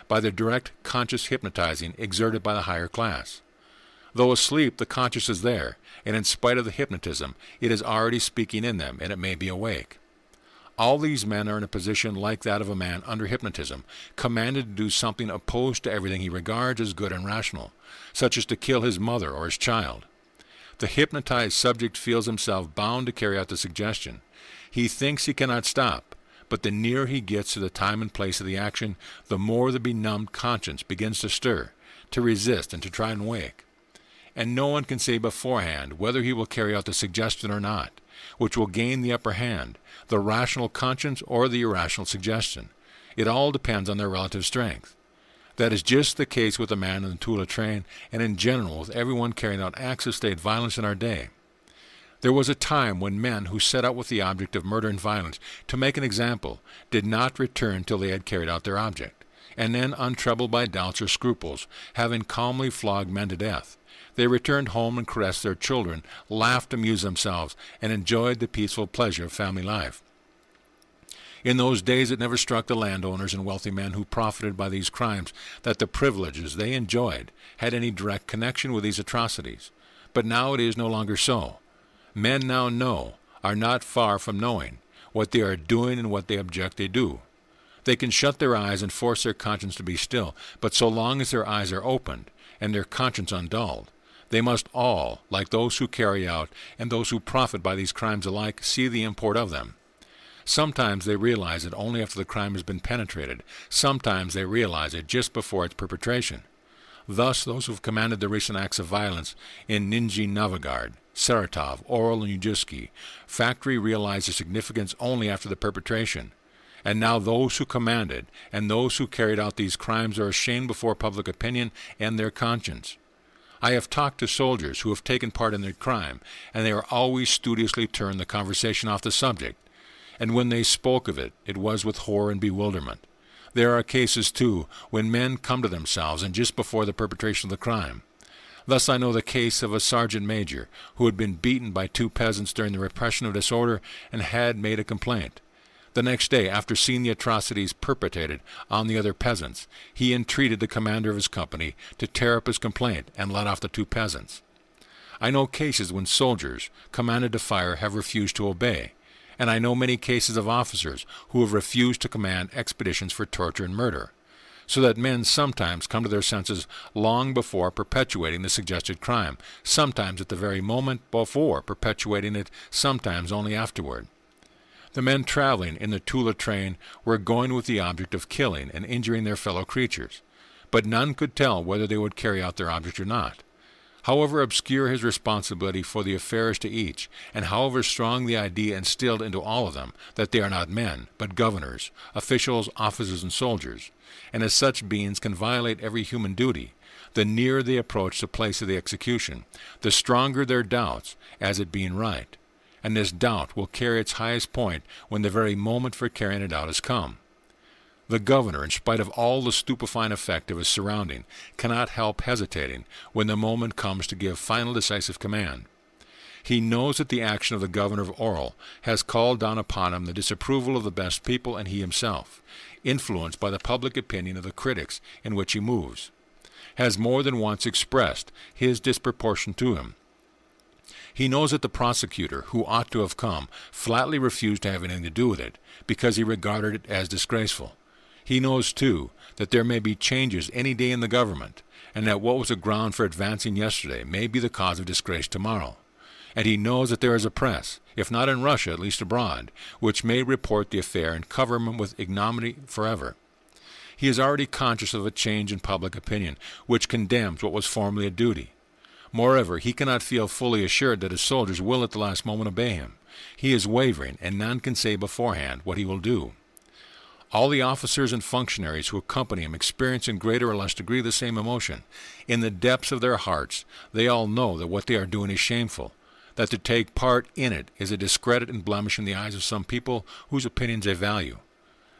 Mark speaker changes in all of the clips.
Speaker 1: by the direct conscious hypnotizing exerted by the higher class. Though asleep, the conscious is there, and in spite of the hypnotism, it is already speaking in them, and it may be awake. All these men are in a position like that of a man under hypnotism, commanded to do something opposed to everything he regards as good and rational, such as to kill his mother or his child. The hypnotized subject feels himself bound to carry out the suggestion. He thinks he cannot stop, but the nearer he gets to the time and place of the action, the more the benumbed conscience begins to stir, to resist, and to try and wake. And no one can say beforehand whether he will carry out the suggestion or not, which will gain the upper hand, the rational conscience or the irrational suggestion. It all depends on their relative strength. That is just the case with the man in the Tula train, and in general with everyone carrying out acts of state violence in our day. There was a time when men who set out with the object of murder and violence to make an example did not return till they had carried out their object, and then, untroubled by doubts or scruples, having calmly flogged men to death, they returned home and caressed their children, laughed, amused themselves, and enjoyed the peaceful pleasure of family life. In those days it never struck the landowners and wealthy men who profited by these crimes that the privileges they enjoyed had any direct connection with these atrocities. But now it is no longer so. Men now know, are not far from knowing, what they are doing and what they object they do. They can shut their eyes and force their conscience to be still, but so long as their eyes are opened and their conscience undulled, they must all, like those who carry out and those who profit by these crimes alike, see the import of them. Sometimes they realize it only after the crime has been penetrated. Sometimes they realize it just before its perpetration. Thus, those who have commanded the recent acts of violence in Nizhny Novgorod, Saratov, Orel, and Yuzhny factory realized the significance only after the perpetration. And now those who commanded and those who carried out these crimes are ashamed before public opinion and their conscience. I have talked to soldiers who have taken part in the crime, and they are always studiously turned the conversation off the subject. And when they spoke of it, it was with horror and bewilderment. There are cases, too, when men come to themselves and just before the perpetration of the crime. Thus I know the case of a sergeant major who had been beaten by two peasants during the repression of disorder and had made a complaint. The next day, after seeing the atrocities perpetrated on the other peasants, he entreated the commander of his company to tear up his complaint and let off the two peasants. I know cases when soldiers, commanded to fire, have refused to obey, and I know many cases of officers who have refused to command expeditions for torture and murder, so that men sometimes come to their senses long before perpetuating the suggested crime, sometimes at the very moment before perpetuating it, sometimes only afterward. The men traveling in the Tula train were going with the object of killing and injuring their fellow creatures, but none could tell whether they would carry out their object or not. However obscure his responsibility for the affairs to each, and however strong the idea instilled into all of them that they are not men, but governors, officials, officers, and soldiers, and as such beings can violate every human duty, the nearer they approach the place of the execution, the stronger their doubts as it being right, and this doubt will carry its highest point when the very moment for carrying it out has come. The governor, in spite of all the stupefying effect of his surrounding, cannot help hesitating when the moment comes to give final decisive command. He knows that the action of the governor of Orel has called down upon him the disapproval of the best people and he himself, influenced by the public opinion of the critics in which he moves, has more than once expressed his disproportion to him. He knows that the prosecutor, who ought to have come, flatly refused to have anything to do with it, because he regarded it as disgraceful. He knows, too, that there may be changes any day in the government, and that what was a ground for advancing yesterday may be the cause of disgrace tomorrow. And he knows that there is a press, if not in Russia, at least abroad, which may report the affair and cover him with ignominy forever. He is already conscious of a change in public opinion, which condemns what was formerly a duty. Moreover, he cannot feel fully assured that his soldiers will at the last moment obey him. He is wavering, and none can say beforehand what he will do. All the officers and functionaries who accompany him experience in greater or less degree the same emotion. In the depths of their hearts, they all know that what they are doing is shameful, that to take part in it is a discredit and blemish in the eyes of some people whose opinions they value.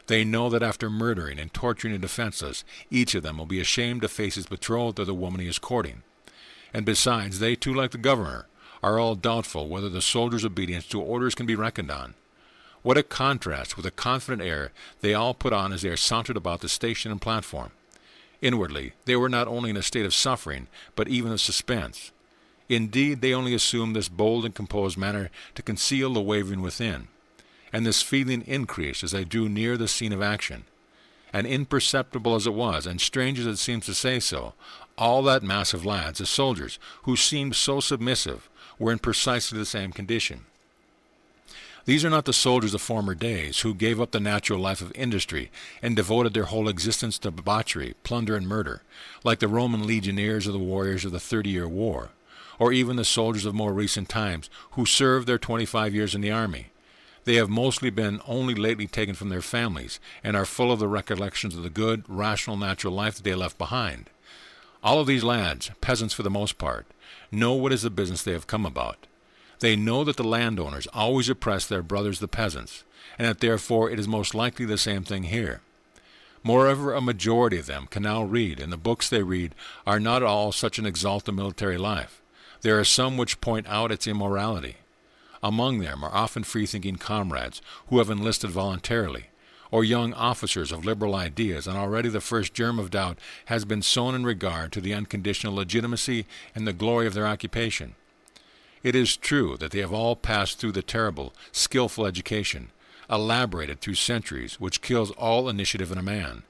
Speaker 1: They know that after murdering and torturing a defenseless, each of them will be ashamed to face his betrothed or the woman he is courting. And besides, they too, like the governor, are all doubtful whether the soldier's obedience to orders can be reckoned on. What a contrast with the confident air they all put on as they are sauntered about the station and platform. Inwardly, they were not only in a state of suffering, but even of suspense. Indeed, they only assumed this bold and composed manner to conceal the wavering within, and this feeling increased as they drew near the scene of action. And imperceptible as it was, and strange as it seems to say so, all that mass of lads, the soldiers, who seemed so submissive, were in precisely the same condition. These are not the soldiers of former days, who gave up the natural life of industry and devoted their whole existence to debauchery, plunder, and murder, like the Roman legionnaires or the warriors of the 30-Year War, or even the soldiers of more recent times, who served their 25 years in the army. They have mostly been only lately taken from their families, and are full of the recollections of the good, rational, natural life that they left behind. All of these lads, peasants for the most part, know what is the business they have come about. They know that the landowners always oppress their brothers the peasants, and that therefore it is most likely the same thing here. Moreover, a majority of them can now read, and the books they read are not all such an exalt the military life. There are some which point out its immorality. Among them are often free-thinking comrades who have enlisted voluntarily, or young officers of liberal ideas, and already the first germ of doubt has been sown in regard to the unconditional legitimacy and the glory of their occupation. It is true that they have all passed through the terrible, skillful education, elaborated through centuries, which kills all initiative in a man,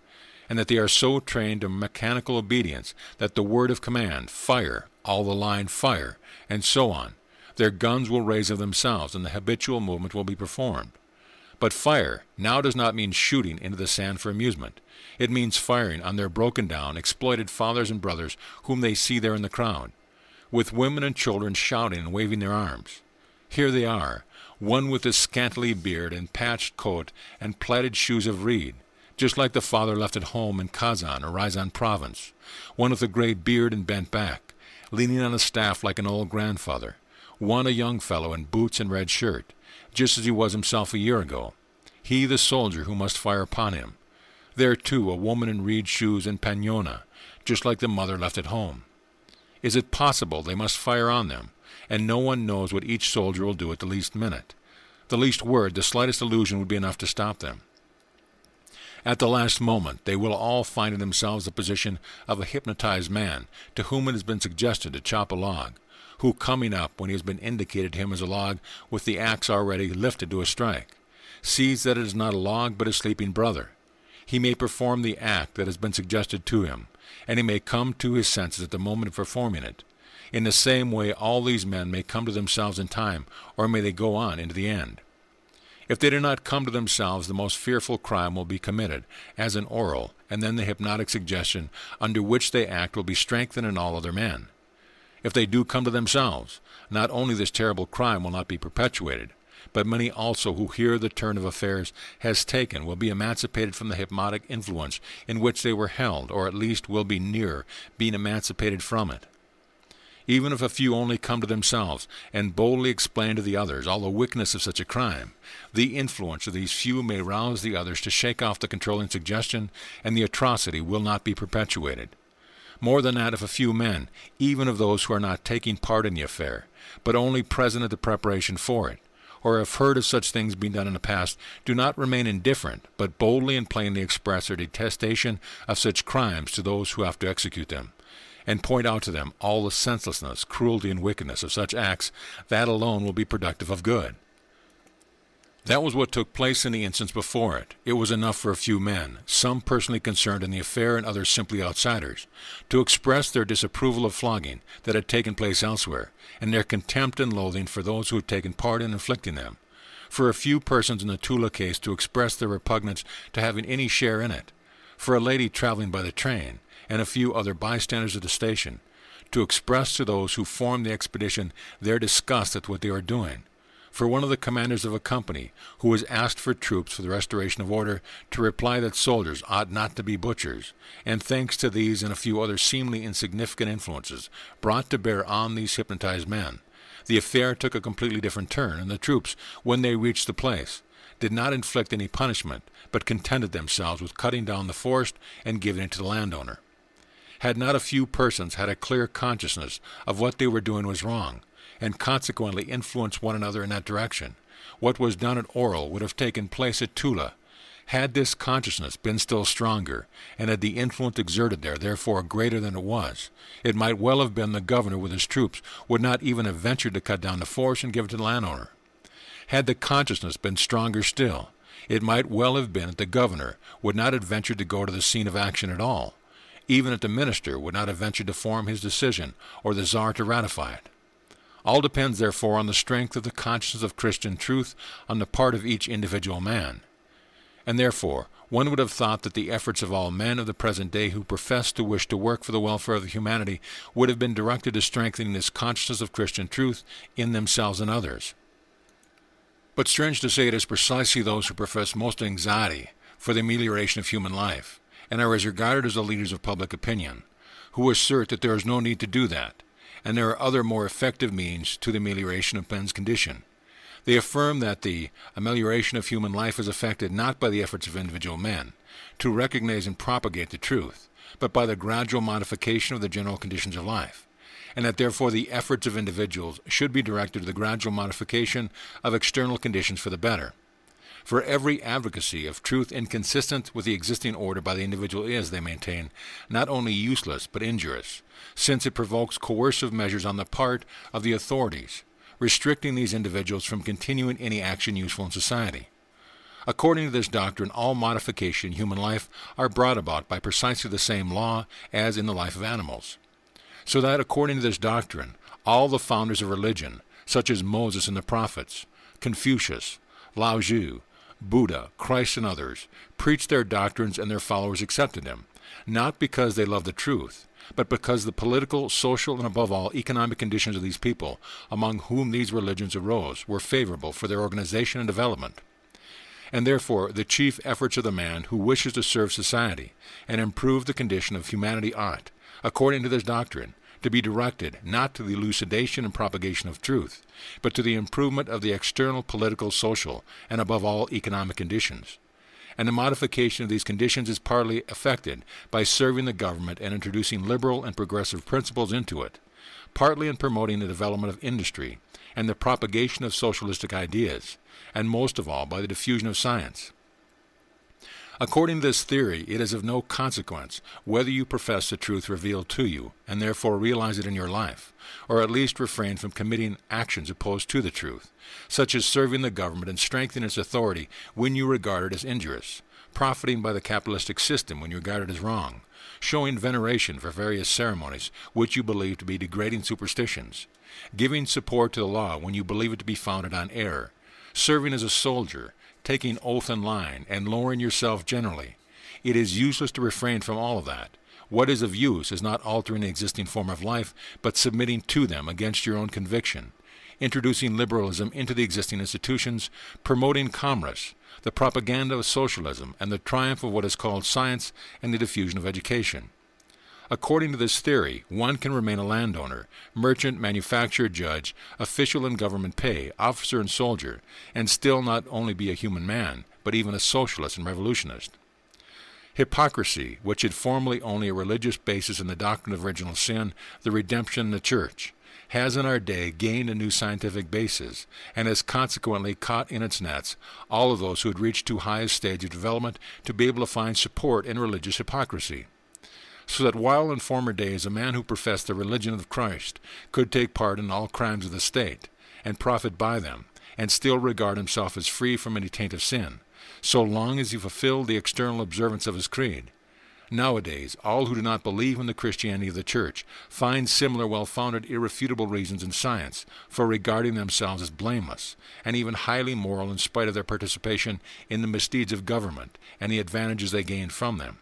Speaker 1: and that they are so trained to mechanical obedience that the word of command, fire, all the line, fire, and so on, their guns will raise of themselves, and the habitual movement will be performed. But fire now does not mean shooting into the sand for amusement. It means firing on their broken-down, exploited fathers and brothers whom they see there in the crowd, with women and children shouting and waving their arms. Here they are, one with his scantily beard and patched coat and plaited shoes of reed, just like the father left at home in Kazan or Ryazan province, one with a grey beard and bent back, leaning on a staff like an old grandfather, one a young fellow in boots and red shirt, just as he was himself a year ago, he the soldier who must fire upon him. There, too, a woman in reed shoes and pagnona, just like the mother left at home. Is it possible they must fire on them, and no one knows what each soldier will do at the least minute? The least word, the slightest allusion would be enough to stop them. At the last moment, they will all find in themselves the position of a hypnotized man to whom it has been suggested to chop a log, who, coming up when he has been indicated to him as a log with the axe already lifted to a strike, sees that it is not a log but a sleeping brother. He may perform the act that has been suggested to him, and he may come to his senses at the moment of performing it. In the same way, all these men may come to themselves in time, or may they go on into the end. If they do not come to themselves, the most fearful crime will be committed, as an oral, and then the hypnotic suggestion under which they act will be strengthened in all other men. If they do come to themselves, not only this terrible crime will not be perpetuated, but many also who hear the turn of affairs has taken will be emancipated from the hypnotic influence in which they were held, or at least will be near being emancipated from it. Even if a few only come to themselves and boldly explain to the others all the wickedness of such a crime, the influence of these few may rouse the others to shake off the controlling suggestion, and the atrocity will not be perpetuated. More than that, if a few men, even of those who are not taking part in the affair, but only present at the preparation for it, or have heard of such things being done in the past, do not remain indifferent, but boldly and plainly express their detestation of such crimes to those who have to execute them, and point out to them all the senselessness, cruelty, and wickedness of such acts, that alone will be productive of good. That was what took place in the instance before it. It was enough for a few men, some personally concerned in the affair and others simply outsiders, to express their disapproval of flogging that had taken place elsewhere, and their contempt and loathing for those who had taken part in inflicting them. For a few persons in the Tula case to express their repugnance to having any share in it. For a lady traveling by the train, and a few other bystanders at the station, to express to those who formed the expedition their disgust at what they were doing. For one of the commanders of a company, who was asked for troops for the restoration of order, to reply that soldiers ought not to be butchers, and thanks to these and a few other seemingly insignificant influences brought to bear on these hypnotized men, the affair took a completely different turn, and the troops, when they reached the place, did not inflict any punishment, but contented themselves with cutting down the forest and giving it to the landowner. Had not a few persons had a clear consciousness of what they were doing was wrong, and consequently influenced one another in that direction, what was done at Oral would have taken place at Tula. Had this consciousness been still stronger, and had the influence exerted there therefore greater than it was, it might well have been the governor with his troops would not even have ventured to cut down the forest and give it to the landowner. Had the consciousness been stronger still, it might well have been that the governor would not have ventured to go to the scene of action at all, even that the minister would not have ventured to form his decision or the Tsar to ratify it. All depends therefore on the strength of the consciousness of Christian truth on the part of each individual man. And therefore, one would have thought that the efforts of all men of the present day who profess to wish to work for the welfare of humanity would have been directed to strengthening this consciousness of Christian truth in themselves and others. But strange to say, it is precisely those who profess most anxiety for the amelioration of human life, and are as regarded as the leaders of public opinion, who assert that there is no need to do that, and there are other more effective means to the amelioration of men's condition. They affirm that the amelioration of human life is effected not by the efforts of individual men to recognize and propagate the truth, but by the gradual modification of the general conditions of life, and that therefore the efforts of individuals should be directed to the gradual modification of external conditions for the better. For every advocacy of truth inconsistent with the existing order by the individual is, they maintain, not only useless but injurious, since it provokes coercive measures on the part of the authorities, restricting these individuals from continuing any action useful in society. According to this doctrine, all modification in human life are brought about by precisely the same law as in the life of animals. So that, according to this doctrine, all the founders of religion, such as Moses and the prophets, Confucius, Lao Tzu, Buddha, Christ, and others, preached their doctrines and their followers accepted them, not because they loved the truth, but because the political, social, and above all economic conditions of these people, among whom these religions arose, were favorable for their organization and development. And therefore the chief efforts of the man who wishes to serve society and improve the condition of humanity ought, according to this doctrine, to be directed not to the elucidation and propagation of truth, but to the improvement of the external political, social, and above all economic conditions. And the modification of these conditions is partly effected by serving the government and introducing liberal and progressive principles into it, partly in promoting the development of industry and the propagation of socialistic ideas, and most of all by the diffusion of science. According to this theory, it is of no consequence whether you profess the truth revealed to you, and therefore realize it in your life, or at least refrain from committing actions opposed to the truth, such as serving the government and strengthening its authority when you regard it as injurious, profiting by the capitalistic system when you regard it as wrong, showing veneration for various ceremonies which you believe to be degrading superstitions, giving support to the law when you believe it to be founded on error, serving as a soldier, taking oath and line, and lowering yourself generally. It is useless to refrain from all of that. What is of use is not altering the existing form of life, but submitting to them against your own conviction, introducing liberalism into the existing institutions, promoting commerce, the propaganda of socialism, and the triumph of what is called science and the diffusion of education. According to this theory, one can remain a landowner, merchant, manufacturer, judge, official in government pay, officer and soldier, and still not only be a human man, but even a socialist and revolutionist. Hypocrisy, which had formerly only a religious basis in the doctrine of original sin, the redemption, and the church, has in our day gained a new scientific basis, and has consequently caught in its nets all of those who had reached too high a stage of development to be able to find support in religious hypocrisy. So that while in former days a man who professed the religion of Christ could take part in all crimes of the state, and profit by them, and still regard himself as free from any taint of sin, so long as he fulfilled the external observance of his creed, nowadays all who do not believe in the Christianity of the Church find similar well-founded irrefutable reasons in science for regarding themselves as blameless, and even highly moral in spite of their participation in the misdeeds of government and the advantages they gain from them.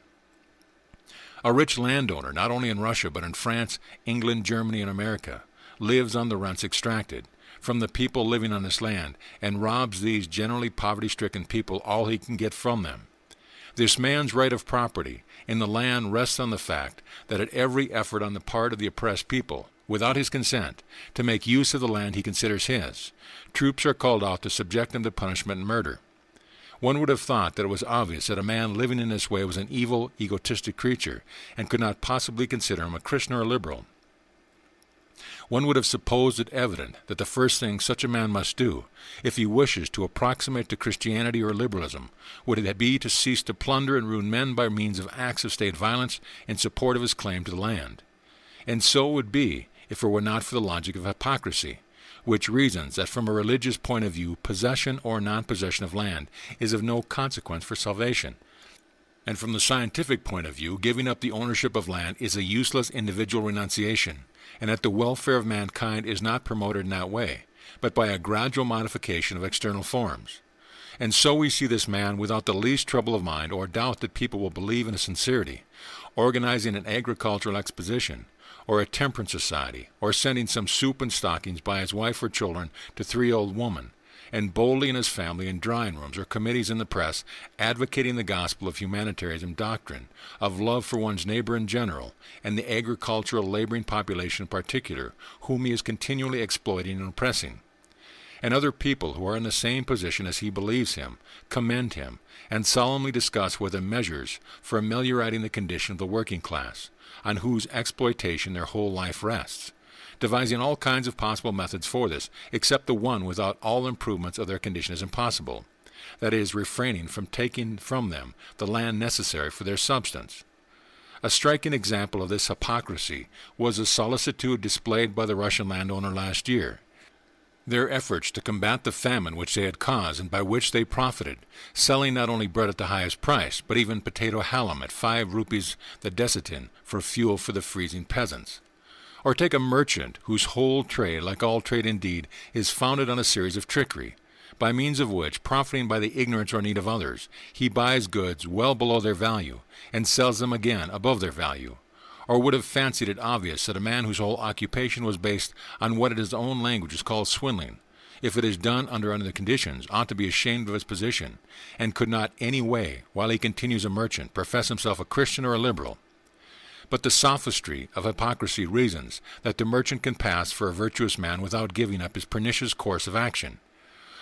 Speaker 1: A rich landowner, not only in Russia but in France, England, Germany, and America, lives on the rents extracted from the people living on this land and robs these generally poverty-stricken people all he can get from them. This man's right of property in the land rests on the fact that at every effort on the part of the oppressed people, without his consent, to make use of the land he considers his, troops are called out to subject him to punishment and murder. One would have thought that it was obvious that a man living in this way was an evil, egotistic creature, and could not possibly consider him a Christian or a liberal. One would have supposed it evident that the first thing such a man must do, if he wishes to approximate to Christianity or liberalism, would be to cease to plunder and ruin men by means of acts of state violence in support of his claim to the land. And so it would be if it were not for the logic of hypocrisy, which reasons that from a religious point of view possession or non-possession of land is of no consequence for salvation, and from the scientific point of view giving up the ownership of land is a useless individual renunciation, and that the welfare of mankind is not promoted in that way, but by a gradual modification of external forms. And so we see this man, without the least trouble of mind or doubt that people will believe in his sincerity, organizing an agricultural exposition, or a temperance society, or sending some soup and stockings by his wife or children to 3 old women, and boldly in his family in drawing rooms or committees in the press advocating the gospel of humanitarianism doctrine, of love for one's neighbor in general, and the agricultural laboring population in particular, whom he is continually exploiting and oppressing. And other people who are in the same position as he believes him, commend him, and solemnly discuss with him measures for ameliorating the condition of the working class, on whose exploitation their whole life rests, devising all kinds of possible methods for this, except the one without all improvements of their condition is impossible, that is, refraining from taking from them the land necessary for their substance. A striking example of this hypocrisy was the solicitude displayed by the Russian landowner last year. Their efforts to combat the famine which they had caused and by which they profited, selling not only bread at the highest price, but even potato halum at 5 rupees the desitin for fuel for the freezing peasants. Or take a merchant whose whole trade, like all trade indeed, is founded on a series of trickery, by means of which, profiting by the ignorance or need of others, he buys goods well below their value, and sells them again above their value. Or would have fancied it obvious that a man whose whole occupation was based on what in his own language is called swindling, if it is done under the conditions, ought to be ashamed of his position, and could not any way, while he continues a merchant, profess himself a Christian or a liberal. But the sophistry of hypocrisy reasons that the merchant can pass for a virtuous man without giving up his pernicious course of action.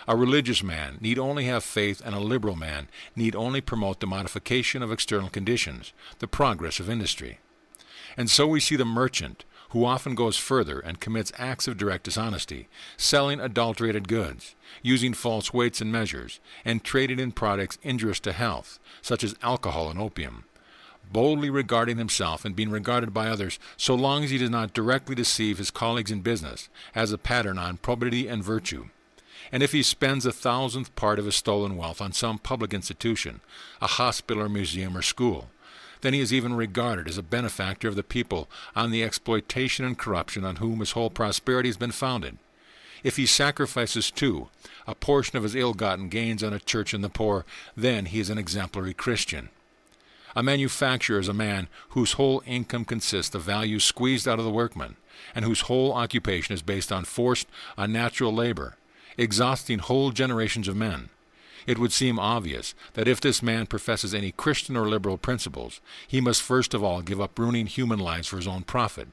Speaker 1: A religious man need only have faith, and a liberal man need only promote the modification of external conditions, the progress of industry. And so we see the merchant, who often goes further and commits acts of direct dishonesty, selling adulterated goods, using false weights and measures, and trading in products injurious to health, such as alcohol and opium, boldly regarding himself and being regarded by others, so long as he does not directly deceive his colleagues in business, as a pattern on probity and virtue. And if he spends 1,000th part of his stolen wealth on some public institution, a hospital or museum or school, then he is even regarded as a benefactor of the people on the exploitation and corruption on whom his whole prosperity has been founded. If he sacrifices, too, a portion of his ill-gotten gains on a church and the poor, then he is an exemplary Christian. A manufacturer is a man whose whole income consists of value squeezed out of the workman, and whose whole occupation is based on forced, unnatural labor, exhausting whole generations of men. It would seem obvious that if this man professes any Christian or liberal principles, he must first of all give up ruining human lives for his own profit.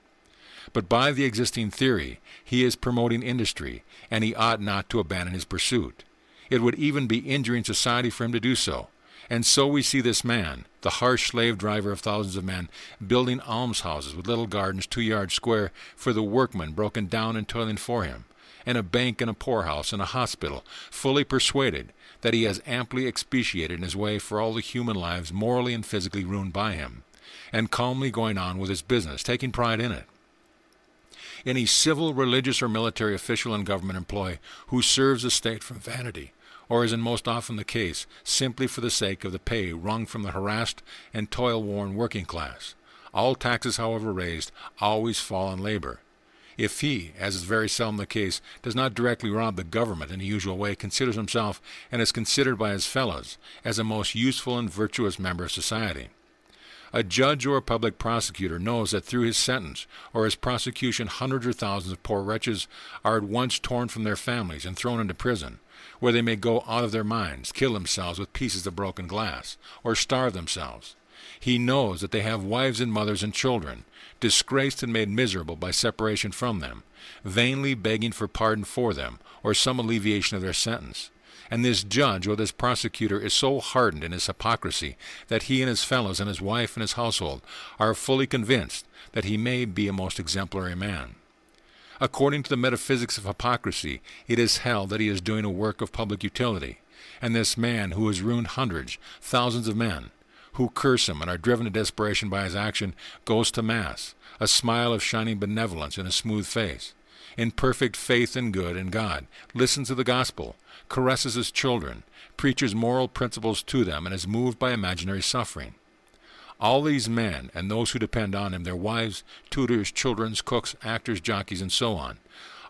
Speaker 1: But by the existing theory, he is promoting industry, and he ought not to abandon his pursuit. It would even be injuring society for him to do so. And so we see this man, the harsh slave driver of thousands of men, building almshouses with little gardens 2 yards square for the workmen broken down and toiling for him, and a bank and a poorhouse and a hospital, fully persuaded that he has amply expiated in his way for all the human lives morally and physically ruined by him, and calmly going on with his business, taking pride in it. Any civil, religious, or military official in government employ who serves the state from vanity, or as in most often the case, simply for the sake of the pay wrung from the harassed and toil-worn working class, all taxes, however raised, always fall on labor. If he, as is very seldom the case, does not directly rob the government in the usual way, considers himself, and is considered by his fellows, as a most useful and virtuous member of society. A judge or a public prosecutor knows that through his sentence or his prosecution hundreds or thousands of poor wretches are at once torn from their families and thrown into prison, where they may go out of their minds, kill themselves with pieces of broken glass, or starve themselves. He knows that they have wives and mothers and children, disgraced and made miserable by separation from them, vainly begging for pardon for them, or some alleviation of their sentence. And this judge or this prosecutor is so hardened in his hypocrisy that he and his fellows and his wife and his household are fully convinced that he may be a most exemplary man. According to the metaphysics of hypocrisy, it is held that he is doing a work of public utility, and this man who has ruined hundreds, thousands of men, who curse him and are driven to desperation by his action, goes to Mass, a smile of shining benevolence in a smooth face, in perfect faith and good in God, listens to the gospel, caresses his children, preaches moral principles to them, and is moved by imaginary suffering. All these men, and those who depend on him, their wives, tutors, children, cooks, actors, jockeys, and so on,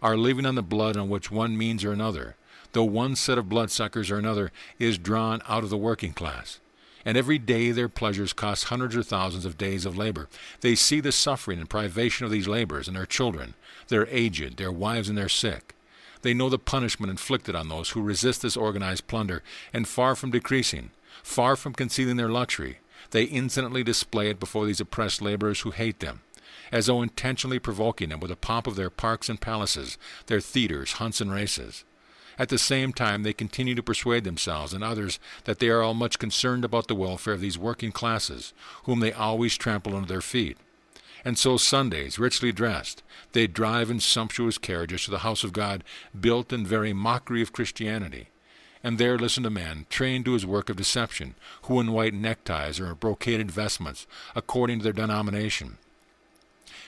Speaker 1: are living on the blood on which one means or another, though one set of bloodsuckers or another is drawn out of the working class. And every day their pleasures cost hundreds or thousands of days of labor. They see the suffering and privation of these laborers and their children, their aged, their wives, and their sick. They know the punishment inflicted on those who resist this organized plunder, and far from decreasing, far from concealing their luxury, they insolently display it before these oppressed laborers who hate them, as though intentionally provoking them with the pomp of their parks and palaces, their theaters, hunts, and races. At the same time, they continue to persuade themselves and others that they are all much concerned about the welfare of these working classes, whom they always trample under their feet. And so Sundays, richly dressed, they drive in sumptuous carriages to the house of God, built in very mockery of Christianity, and there listen to men trained to his work of deception, who in white neckties or brocaded vestments, according to their denomination,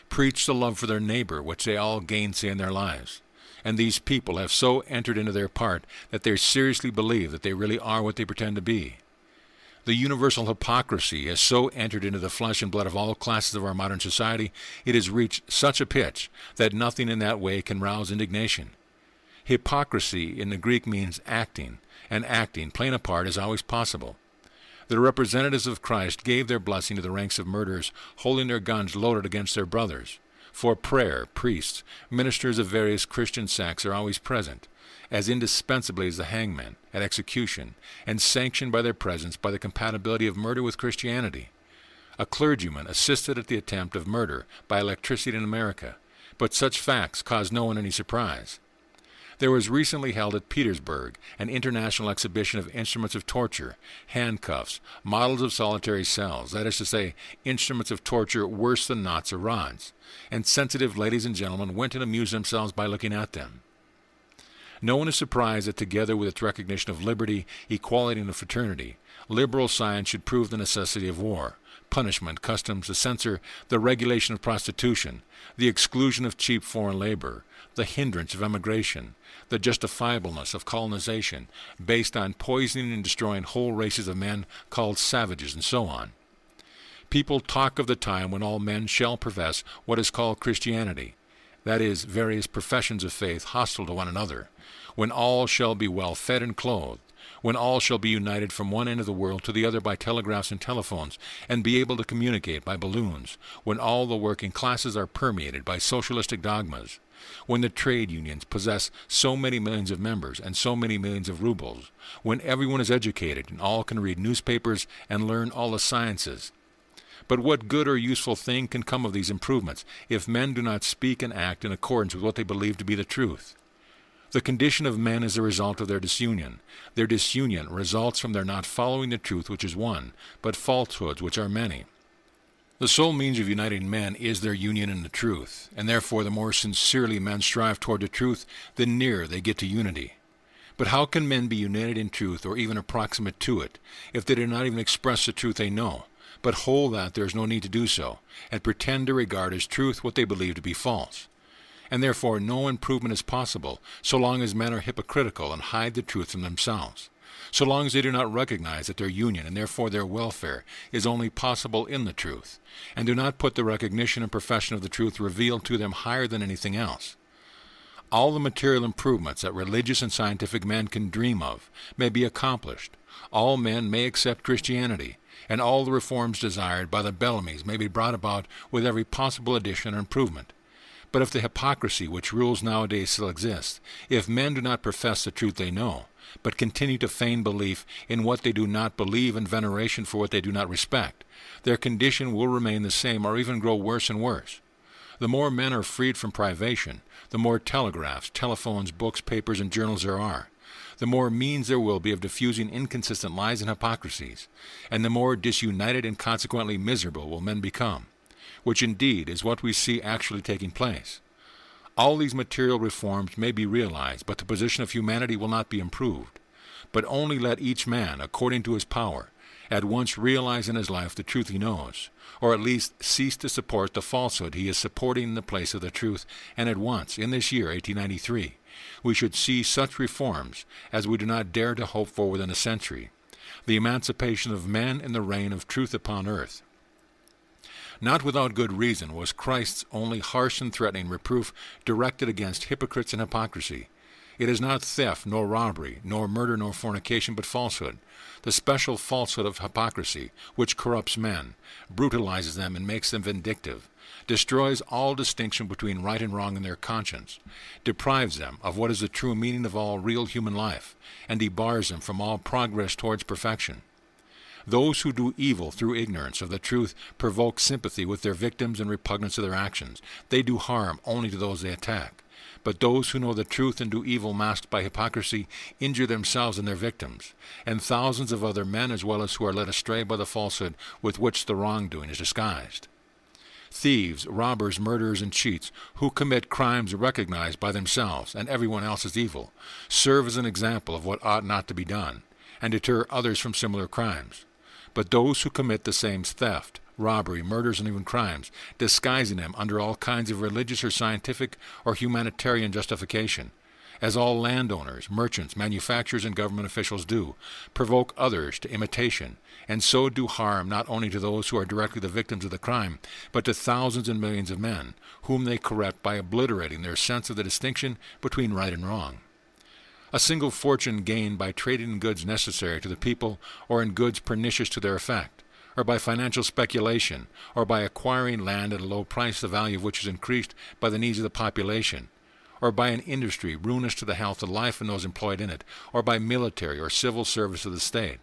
Speaker 1: preach the love for their neighbor which they all gainsay in their lives. And these people have so entered into their part that they seriously believe that they really are what they pretend to be. The universal hypocrisy has so entered into the flesh and blood of all classes of our modern society, it has reached such a pitch that nothing in that way can rouse indignation. Hypocrisy in the Greek means acting, and acting, playing a part, is always possible. The representatives of Christ gave their blessing to the ranks of murderers, holding their guns loaded against their brothers. For prayer, priests, ministers of various Christian sects are always present, as indispensably as the hangman, at execution, and sanctioned by their presence by the compatibility of murder with Christianity. A clergyman assisted at the attempt of murder by electricity in America, but such facts cause no one any surprise. There was recently held at Petersburg an international exhibition of instruments of torture, handcuffs, models of solitary cells, that is to say, instruments of torture worse than knots or rods, and sensitive ladies and gentlemen went and amused themselves by looking at them. No one is surprised that together with its recognition of liberty, equality, and fraternity, liberal science should prove the necessity of war, punishment, customs, the censor, the regulation of prostitution, the exclusion of cheap foreign labor, the hindrance of emigration, the justifiableness of colonization, based on poisoning and destroying whole races of men called savages, and so on. People talk of the time when all men shall profess what is called Christianity, that is, various professions of faith hostile to one another, when all shall be well fed and clothed, when all shall be united from one end of the world to the other by telegraphs and telephones, and be able to communicate by balloons, when all the working classes are permeated by socialistic dogmas, when the trade unions possess so many millions of members and so many millions of rubles, when everyone is educated and all can read newspapers and learn all the sciences. But what good or useful thing can come of these improvements if men do not speak and act in accordance with what they believe to be the truth? The condition of men is the result of their disunion. Their disunion results from their not following the truth which is one, but falsehoods which are many. The sole means of uniting men is their union in the truth, and therefore the more sincerely men strive toward the truth, the nearer they get to unity. But how can men be united in truth, or even approximate to it, if they do not even express the truth they know, but hold that there is no need to do so, and pretend to regard as truth what they believe to be false? And therefore no improvement is possible so long as men are hypocritical and hide the truth from themselves, so long as they do not recognize that their union and therefore their welfare is only possible in the truth, and do not put the recognition and profession of the truth revealed to them higher than anything else. All the material improvements that religious and scientific men can dream of may be accomplished. All men may accept Christianity, and all the reforms desired by the Bellamys may be brought about with every possible addition or improvement. But if the hypocrisy which rules nowadays still exists, if men do not profess the truth they know, but continue to feign belief in what they do not believe and veneration for what they do not respect, their condition will remain the same or even grow worse and worse. The more men are freed from privation, the more telegraphs, telephones, books, papers, and journals there are, the more means there will be of diffusing inconsistent lies and hypocrisies, and the more disunited and consequently miserable will men become, which indeed is what we see actually taking place. All these material reforms may be realized, but the position of humanity will not be improved. But only let each man, according to his power, at once realize in his life the truth he knows, or at least cease to support the falsehood he is supporting in the place of the truth, and at once, in this year, 1893, we should see such reforms as we do not dare to hope for within a century, the emancipation of men in the reign of truth upon earth. Not without good reason was Christ's only harsh and threatening reproof directed against hypocrites and hypocrisy. It is not theft, nor robbery, nor murder, nor fornication, but falsehood, the special falsehood of hypocrisy, which corrupts men, brutalizes them and makes them vindictive, destroys all distinction between right and wrong in their conscience, deprives them of what is the true meaning of all real human life, and debars them from all progress towards perfection. Those who do evil through ignorance of the truth provoke sympathy with their victims and repugnance to their actions. They do harm only to those they attack. But those who know the truth and do evil masked by hypocrisy injure themselves and their victims, and thousands of other men as well as who are led astray by the falsehood with which the wrongdoing is disguised. Thieves, robbers, murderers, and cheats, who commit crimes recognized by themselves and everyone else as evil, serve as an example of what ought not to be done, and deter others from similar crimes. But those who commit the same theft, robbery, murders, and even crimes, disguising them under all kinds of religious or scientific or humanitarian justification, as all landowners, merchants, manufacturers, and government officials do, provoke others to imitation, and so do harm not only to those who are directly the victims of the crime, but to thousands and millions of men, whom they corrupt by obliterating their sense of the distinction between right and wrong. A single fortune gained by trading in goods necessary to the people or in goods pernicious to their effect, or by financial speculation, or by acquiring land at a low price, the value of which is increased by the needs of the population, or by an industry ruinous to the health and life of those employed in it, or by military or civil service of the state,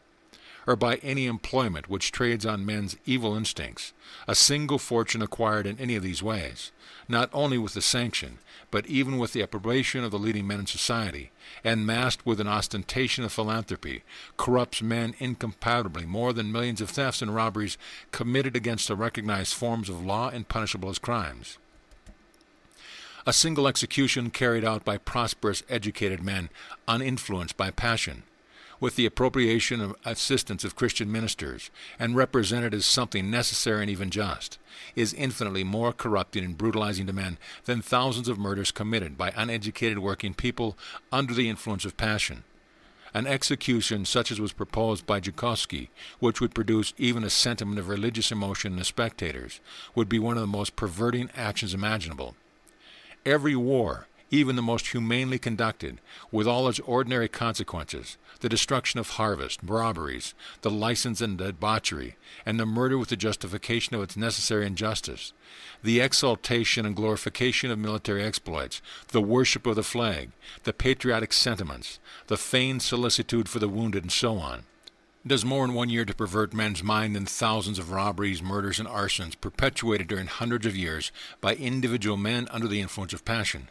Speaker 1: or by any employment which trades on men's evil instincts, a single fortune acquired in any of these ways, not only with the sanction, but even with the approbation of the leading men in society, and masked with an ostentation of philanthropy, corrupts men incompatibly more than millions of thefts and robberies committed against the recognized forms of law and punishable as crimes. A single execution carried out by prosperous, educated men, uninfluenced by passion, with the appropriation of assistance of Christian ministers, and represented as something necessary and even just, is infinitely more corrupting and brutalizing to men than thousands of murders committed by uneducated working people under the influence of passion. An execution such as was proposed by Tchaikovsky, which would produce even a sentiment of religious emotion in the spectators, would be one of the most perverting actions imaginable. Every war, even the most humanely conducted, with all its ordinary consequences, the destruction of harvest, robberies, the license and debauchery, and the murder with the justification of its necessary injustice, the exaltation and glorification of military exploits, the worship of the flag, the patriotic sentiments, the feigned solicitude for the wounded, and so on, does more in 1 year to pervert men's mind than thousands of robberies, murders, and arsons perpetuated during hundreds of years by individual men under the influence of passion.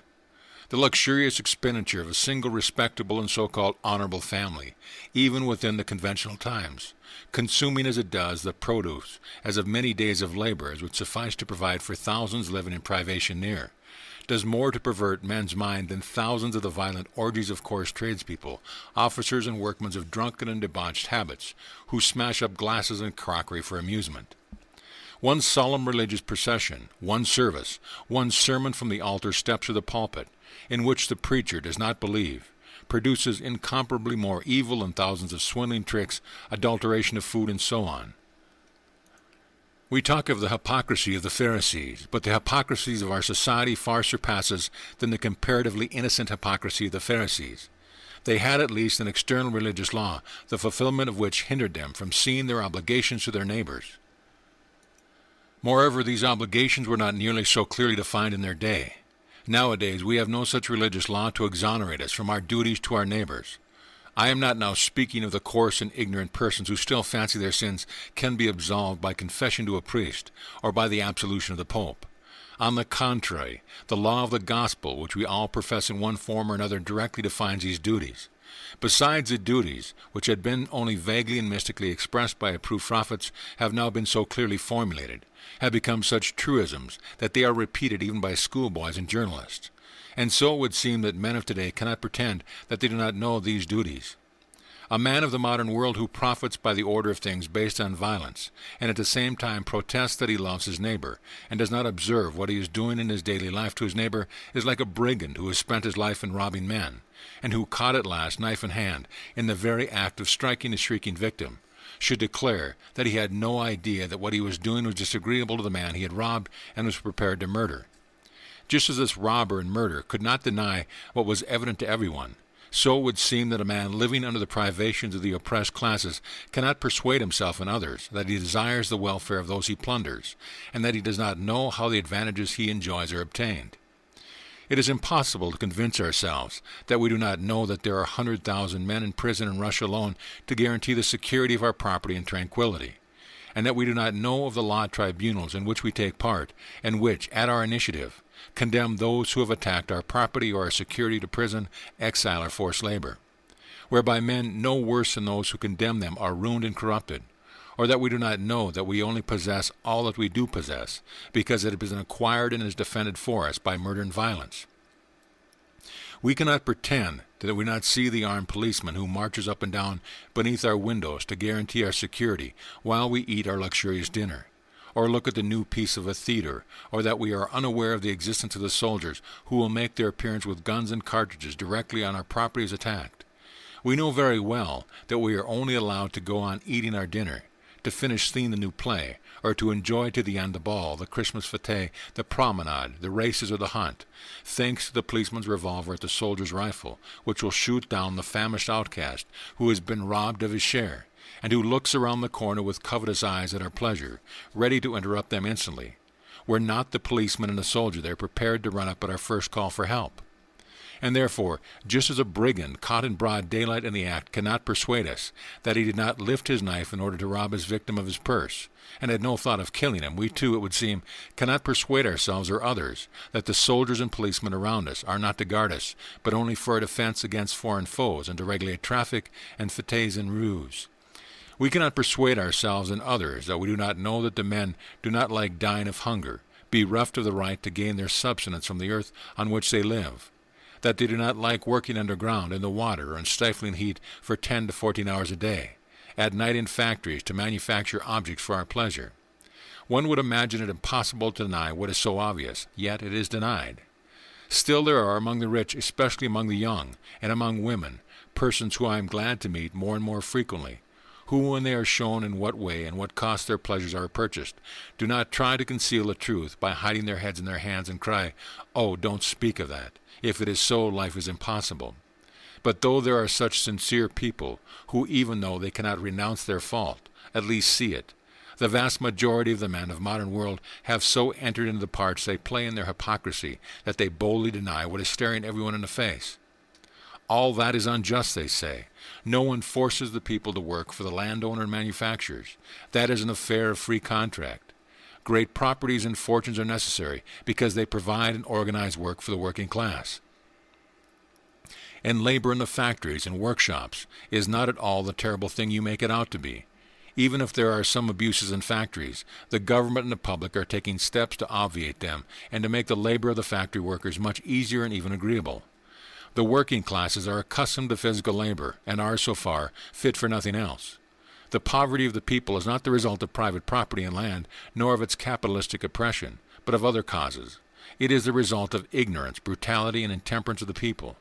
Speaker 1: The luxurious expenditure of a single respectable and so-called honorable family, even within the conventional times, consuming as it does the produce as of many days of labor as would suffice to provide for thousands living in privation near, does more to pervert men's mind than thousands of the violent orgies of coarse tradespeople, officers and workmen of drunken and debauched habits, who smash up glasses and crockery for amusement. One solemn religious procession, one service, one sermon from the altar steps to the pulpit, in which the preacher does not believe, produces incomparably more evil than thousands of swindling tricks, adulteration of food, and so on. We talk of the hypocrisy of the Pharisees, but the hypocrisy of our society far surpasses than the comparatively innocent hypocrisy of the Pharisees. They had at least an external religious law, the fulfillment of which hindered them from seeing their obligations to their neighbors. Moreover, these obligations were not nearly so clearly defined in their day. Nowadays, we have no such religious law to exonerate us from our duties to our neighbors. I am not now speaking of the coarse and ignorant persons who still fancy their sins can be absolved by confession to a priest or by the absolution of the Pope. On the contrary, the law of the gospel, which we all profess in one form or another, directly defines these duties. Besides, the duties, which had been only vaguely and mystically expressed by approved prophets, have now been so clearly formulated, have become such truisms that they are repeated even by schoolboys and journalists. And so it would seem that men of today cannot pretend that they do not know these duties. A man of the modern world who profits by the order of things based on violence, and at the same time protests that he loves his neighbor, and does not observe what he is doing in his daily life to his neighbor, is like a brigand who has spent his life in robbing men, and who, caught at last, knife in hand, in the very act of striking his shrieking victim, should declare that he had no idea that what he was doing was disagreeable to the man he had robbed and was prepared to murder. Just as this robber and murderer could not deny what was evident to everyone, so it would seem that a man living under the privations of the oppressed classes cannot persuade himself and others that he desires the welfare of those he plunders, and that he does not know how the advantages he enjoys are obtained. It is impossible to convince ourselves that we do not know that there are 100,000 men in prison in Russia alone to guarantee the security of our property and tranquility, and that we do not know of the law tribunals in which we take part, and which, at our initiative, condemn those who have attacked our property or our security to prison, exile, or forced labor, whereby men no worse than those who condemn them are ruined and corrupted, or that we do not know that we only possess all that we do possess, because it has been acquired and is defended for us by murder and violence. We cannot pretend that we do not see the armed policeman who marches up and down beneath our windows to guarantee our security while we eat our luxurious dinner, or look at the new piece of a theater, or that we are unaware of the existence of the soldiers who will make their appearance with guns and cartridges directly on our property is attacked. We know very well that we are only allowed to go on eating our dinner, to finish seeing the new play, or to enjoy to the end the ball, the Christmas fete, the promenade, the races, or the hunt, thanks to the policeman's revolver at the soldier's rifle, which will shoot down the famished outcast who has been robbed of his share, and who looks around the corner with covetous eyes at our pleasure, ready to interrupt them instantly. Were not the policeman and the soldier there prepared to run up at our first call for help? And therefore, just as a brigand caught in broad daylight in the act cannot persuade us that he did not lift his knife in order to rob his victim of his purse, and had no thought of killing him, we too, it would seem, cannot persuade ourselves or others that the soldiers and policemen around us are not to guard us, but only for a defense against foreign foes and to regulate traffic and fetes and ruse. We cannot persuade ourselves and others that we do not know that the men do not like dying of hunger, bereft of the right to gain their subsistence from the earth on which they live, that they do not like working underground in the water or in stifling heat for 10 to 14 hours a day, at night in factories to manufacture objects for our pleasure. One would imagine it impossible to deny what is so obvious, yet it is denied. Still there are among the rich, especially among the young, and among women, persons who I am glad to meet more and more frequently, who, when they are shown in what way and what cost their pleasures are purchased, do not try to conceal the truth by hiding their heads in their hands and cry, "Oh, don't speak of that. If it is so, life is impossible." But though there are such sincere people who, even though they cannot renounce their fault, at least see it, the vast majority of the men of the modern world have so entered into the parts they play in their hypocrisy that they boldly deny what is staring everyone in the face. All that is unjust, they say. No one forces the people to work for the landowner and manufacturers. That is an affair of free contract. Great properties and fortunes are necessary because they provide and organize work for the working class. And labor in the factories and workshops is not at all the terrible thing you make it out to be. Even if there are some abuses in factories, the government and the public are taking steps to obviate them and to make the labor of the factory workers much easier and even agreeable. The working classes are accustomed to physical labor and are, so far, fit for nothing else. The poverty of the people is not the result of private property and land, nor of its capitalistic oppression, but of other causes. It is the result of ignorance, brutality, and intemperance of the people.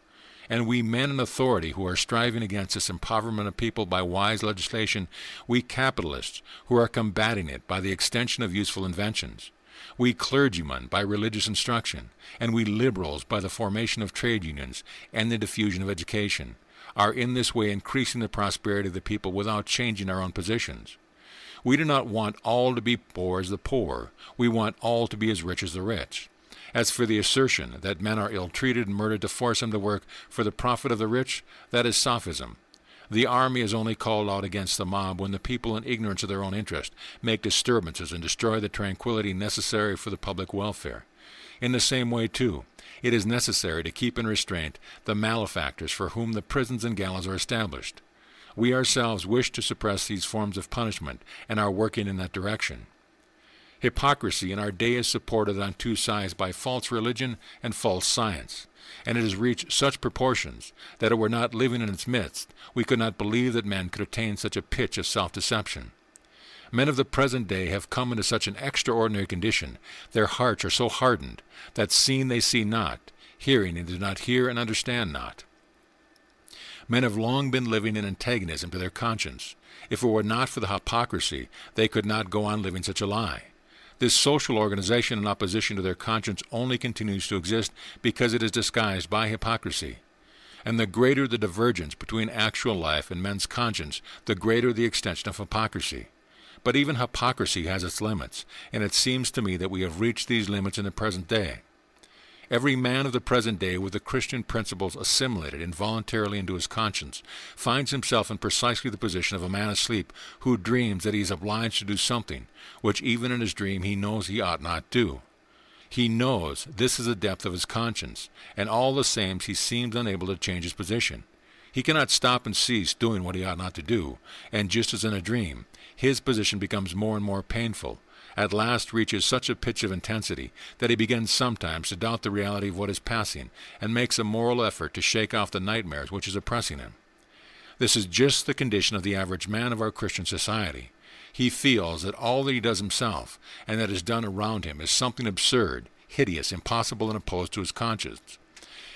Speaker 1: And we men in authority who are striving against this impoverishment of people by wise legislation, we capitalists who are combating it by the extension of useful inventions, we clergymen by religious instruction, and we liberals by the formation of trade unions and the diffusion of education, are in this way increasing the prosperity of the people without changing our own positions. We do not want all to be poor as the poor. We want all to be as rich as the rich. As for the assertion that men are ill-treated and murdered to force them to work for the profit of the rich, that is sophism. The army is only called out against the mob when the people, in ignorance of their own interest, make disturbances and destroy the tranquility necessary for the public welfare. In the same way, too, it is necessary to keep in restraint the malefactors for whom the prisons and gallows are established. We ourselves wish to suppress these forms of punishment and are working in that direction. Hypocrisy in our day is supported on two sides by false religion and false science, and it has reached such proportions that if we're not living in its midst, we could not believe that men could attain such a pitch of self-deception. Men of the present day have come into such an extraordinary condition, their hearts are so hardened, that seeing they see not, hearing they do not hear and understand not. Men have long been living in antagonism to their conscience. If it were not for the hypocrisy, they could not go on living such a lie. This social organization in opposition to their conscience only continues to exist because it is disguised by hypocrisy. And the greater the divergence between actual life and men's conscience, the greater the extension of hypocrisy. But even hypocrisy has its limits, and it seems to me that we have reached these limits in the present day. Every man of the present day with the Christian principles assimilated involuntarily into his conscience finds himself in precisely the position of a man asleep who dreams that he is obliged to do something which even in his dream he knows he ought not do. He knows this is the depth of his conscience, and all the same he seems unable to change his position. He cannot stop and cease doing what he ought not to do, and just as in a dream, his position becomes more and more painful, at last reaches such a pitch of intensity that he begins sometimes to doubt the reality of what is passing, and makes a moral effort to shake off the nightmares which is oppressing him. This is just the condition of the average man of our Christian society. He feels that all that he does himself, and that is done around him, is something absurd, hideous, impossible, and opposed to his conscience.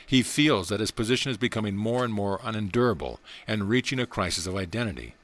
Speaker 1: He feels that his position is becoming more and more unendurable, and reaching a crisis of identity.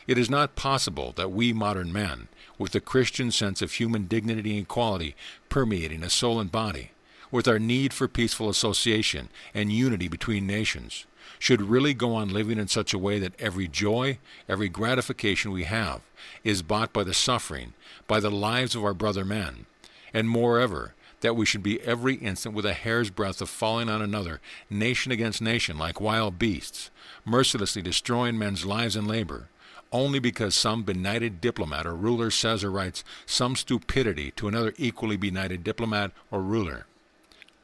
Speaker 1: It is not possible that we modern men, with the Christian sense of human dignity and equality permeating us soul and body, with our need for peaceful association and unity between nations, should really go on living in such a way that every joy, every gratification we have, is bought by the suffering, by the lives of our brother men, and moreover, that we should be every instant with a hair's breadth of falling on another, nation against nation, like wild beasts, mercilessly destroying men's lives and labor, only because some benighted diplomat or ruler says or writes some stupidity to another equally benighted diplomat or ruler.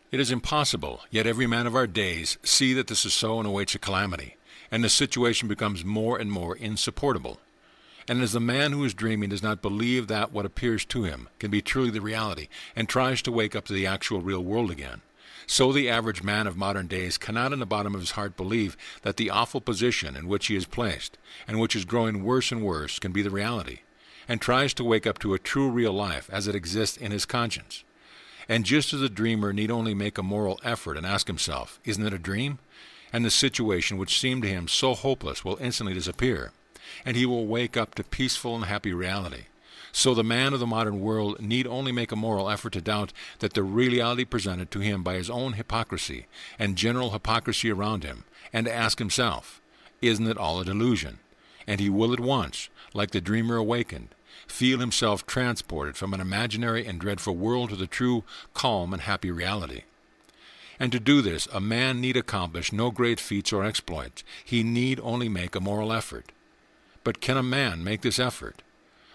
Speaker 1: It is impossible, yet every man of our days see that this is so and awaits a calamity, and the situation becomes more and more insupportable. And as the man who is dreaming does not believe that what appears to him can be truly the reality, and tries to wake up to the actual real world again, so the average man of modern days cannot in the bottom of his heart believe that the awful position in which he is placed, and which is growing worse and worse, can be the reality, and tries to wake up to a true real life as it exists in his conscience. And just as a dreamer need only make a moral effort and ask himself, isn't it a dream? And the situation which seemed to him so hopeless will instantly disappear, and he will wake up to peaceful and happy reality. So the man of the modern world need only make a moral effort to doubt that the reality presented to him by his own hypocrisy and general hypocrisy around him, and to ask himself, isn't it all a delusion? And he will at once, like the dreamer awakened, feel himself transported from an imaginary and dreadful world to the true, calm, and happy reality. And to do this, a man need accomplish no great feats or exploits. He need only make a moral effort. But can a man make this effort?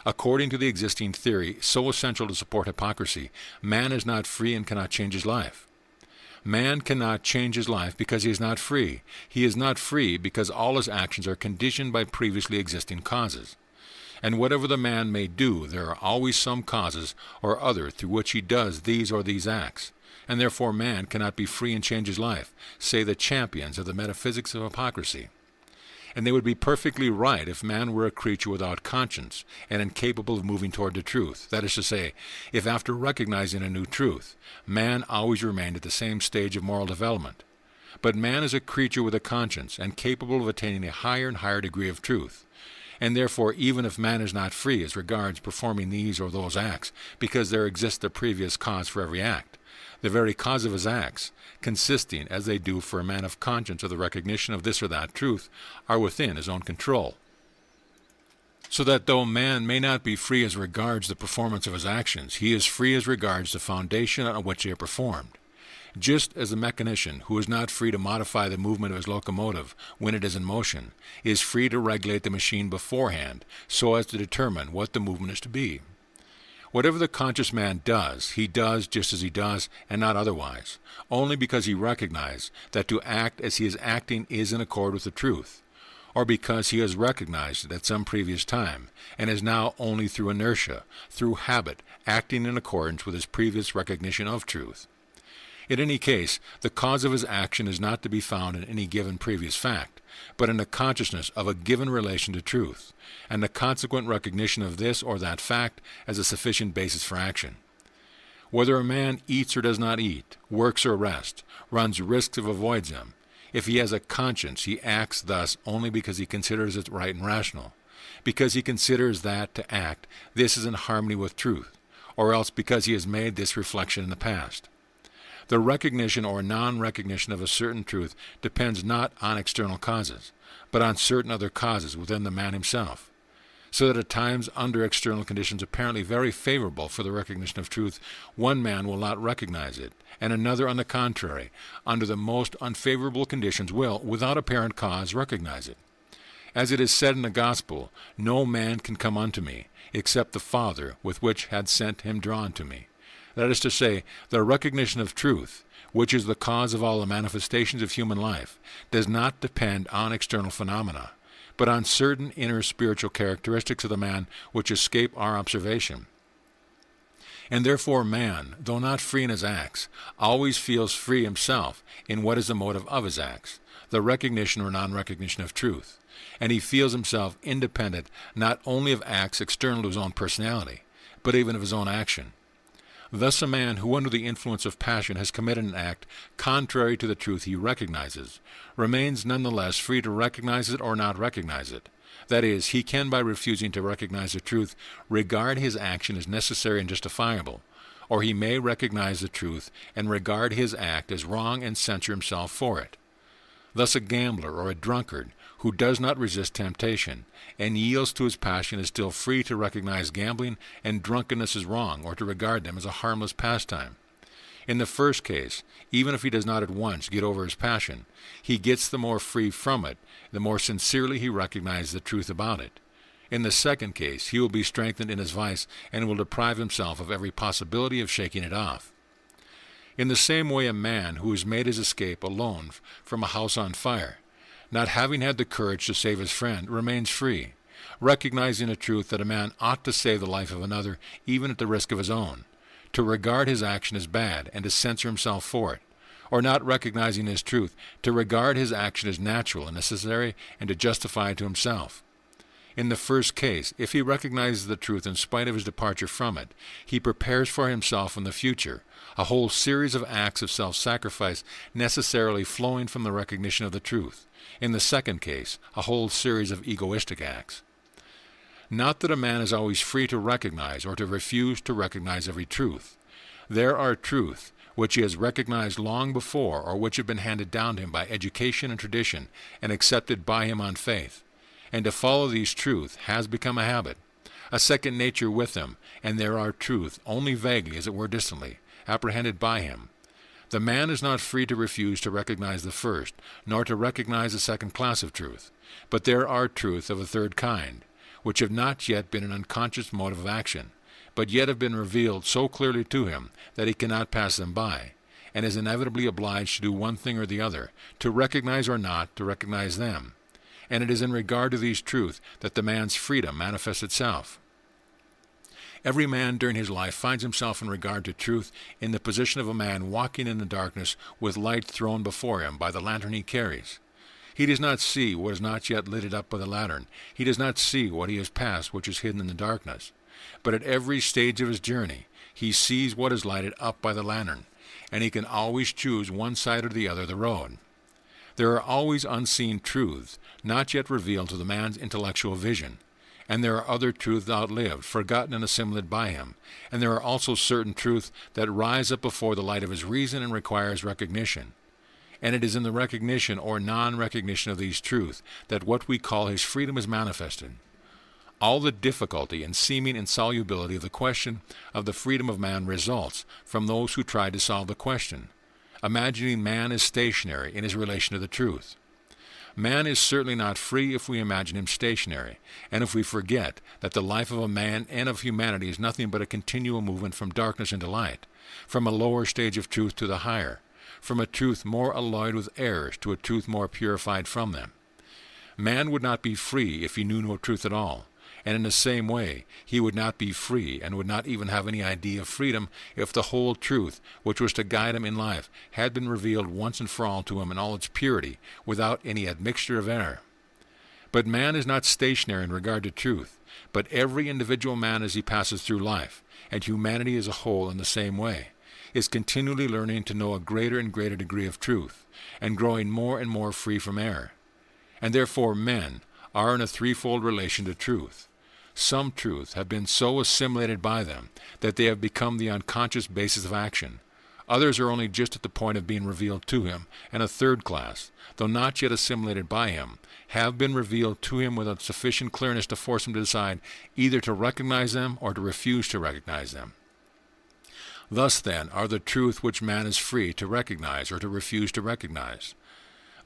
Speaker 1: According to the existing theory, so essential to support hypocrisy, man is not free and cannot change his life. Man cannot change his life because he is not free. He is not free because all his actions are conditioned by previously existing causes. And whatever the man may do, there are always some causes or other through which he does these or these acts, and therefore man cannot be free and change his life, say the champions of the metaphysics of hypocrisy. And they would be perfectly right if man were a creature without conscience and incapable of moving toward the truth. That is to say, if after recognizing a new truth, man always remained at the same stage of moral development. But man is a creature with a conscience and capable of attaining a higher and higher degree of truth. And therefore, even if man is not free as regards performing these or those acts, because there exists a previous cause for every act, the very cause of his acts, consisting, as they do for a man of conscience, of the recognition of this or that truth, are within his own control. So that though man may not be free as regards the performance of his actions, he is free as regards the foundation on which they are performed. Just as the mechanician, who is not free to modify the movement of his locomotive when it is in motion, is free to regulate the machine beforehand so as to determine what the movement is to be. Whatever the conscious man does, he does just as he does, and not otherwise, only because he recognizes that to act as he is acting is in accord with the truth, or because he has recognized it at some previous time, and is now only through inertia, through habit, acting in accordance with his previous recognition of truth. In any case, the cause of his action is not to be found in any given previous fact, but in the consciousness of a given relation to truth, and the consequent recognition of this or that fact as a sufficient basis for action. Whether a man eats or does not eat, works or rests, runs risks or avoids them, if he has a conscience, he acts thus only because he considers it right and rational, because he considers that to act this is in harmony with truth, or else because he has made this reflection in the past. The recognition or non-recognition of a certain truth depends not on external causes, but on certain other causes within the man himself, so that at times under external conditions apparently very favorable for the recognition of truth, one man will not recognize it, and another, on the contrary, under the most unfavorable conditions will, without apparent cause, recognize it. As it is said in the Gospel, "No man can come unto me, except the Father with which had sent him drawn to me." That is to say, the recognition of truth, which is the cause of all the manifestations of human life, does not depend on external phenomena, but on certain inner spiritual characteristics of the man which escape our observation. And therefore man, though not free in his acts, always feels free himself in what is the motive of his acts, the recognition or non-recognition of truth, and he feels himself independent not only of acts external to his own personality, but even of his own action. Thus a man who under the influence of passion has committed an act contrary to the truth he recognizes, remains nonetheless free to recognize it or not recognize it. That is, he can, by refusing to recognize the truth, regard his action as necessary and justifiable, or he may recognize the truth and regard his act as wrong and censure himself for it. Thus a gambler or a drunkard who does not resist temptation and yields to his passion is still free to recognize gambling and drunkenness as wrong, or to regard them as a harmless pastime. In the first case, even if he does not at once get over his passion, he gets the more free from it, the more sincerely he recognizes the truth about it. In the second case, he will be strengthened in his vice and will deprive himself of every possibility of shaking it off. In the same way, a man who has made his escape alone from a house on fire, not having had the courage to save his friend, remains free, recognizing the truth that a man ought to save the life of another even at the risk of his own, to regard his action as bad and to censure himself for it, or not recognizing his truth, to regard his action as natural and necessary and to justify it to himself. In the first case, if he recognizes the truth in spite of his departure from it, he prepares for himself in the future a whole series of acts of self-sacrifice necessarily flowing from the recognition of the truth. In the second case, a whole series of egoistic acts. Not that a man is always free to recognize or to refuse to recognize every truth. There are truths which he has recognized long before, or which have been handed down to him by education and tradition and accepted by him on faith. And to follow these truths has become a habit, a second nature with him, and there are truths, only vaguely, as it were distantly, apprehended by him. The man is not free to refuse to recognize the first, nor to recognize the second class of truth. But there are truths of a third kind, which have not yet been an unconscious motive of action, but yet have been revealed so clearly to him that he cannot pass them by, and is inevitably obliged to do one thing or the other, to recognize or not to recognize them. And it is in regard to these truths that the man's freedom manifests itself. Every man during his life finds himself in regard to truth in the position of a man walking in the darkness with light thrown before him by the lantern he carries. He does not see what is not yet lighted up by the lantern. He does not see what he has passed which is hidden in the darkness. But at every stage of his journey, he sees what is lighted up by the lantern, and he can always choose one side or the other of the road. There are always unseen truths, not yet revealed to the man's intellectual vision, and there are other truths outlived, forgotten and assimilated by him, and there are also certain truths that rise up before the light of his reason and requires recognition. And it is in the recognition or non-recognition of these truths that what we call his freedom is manifested. All the difficulty and seeming insolubility of the question of the freedom of man results from those who try to solve the question, imagining man as stationary in his relation to the truth. Man is certainly not free if we imagine him stationary, and if we forget that the life of a man and of humanity is nothing but a continual movement from darkness into light, from a lower stage of truth to the higher, from a truth more alloyed with errors to a truth more purified from them. Man would not be free if he knew no truth at all, and in the same way he would not be free and would not even have any idea of freedom if the whole truth, which was to guide him in life, had been revealed once and for all to him in all its purity, without any admixture of error. But man is not stationary in regard to truth, but every individual man as he passes through life, and humanity as a whole in the same way, is continually learning to know a greater and greater degree of truth, and growing more and more free from error. And therefore men are in a threefold relation to truth. Some truths have been so assimilated by them that they have become the unconscious basis of action. Others are only just at the point of being revealed to him, and a third class, though not yet assimilated by him, have been revealed to him with sufficient clearness to force him to decide either to recognize them or to refuse to recognize them. Thus, then, are the truth which man is free to recognize or to refuse to recognize.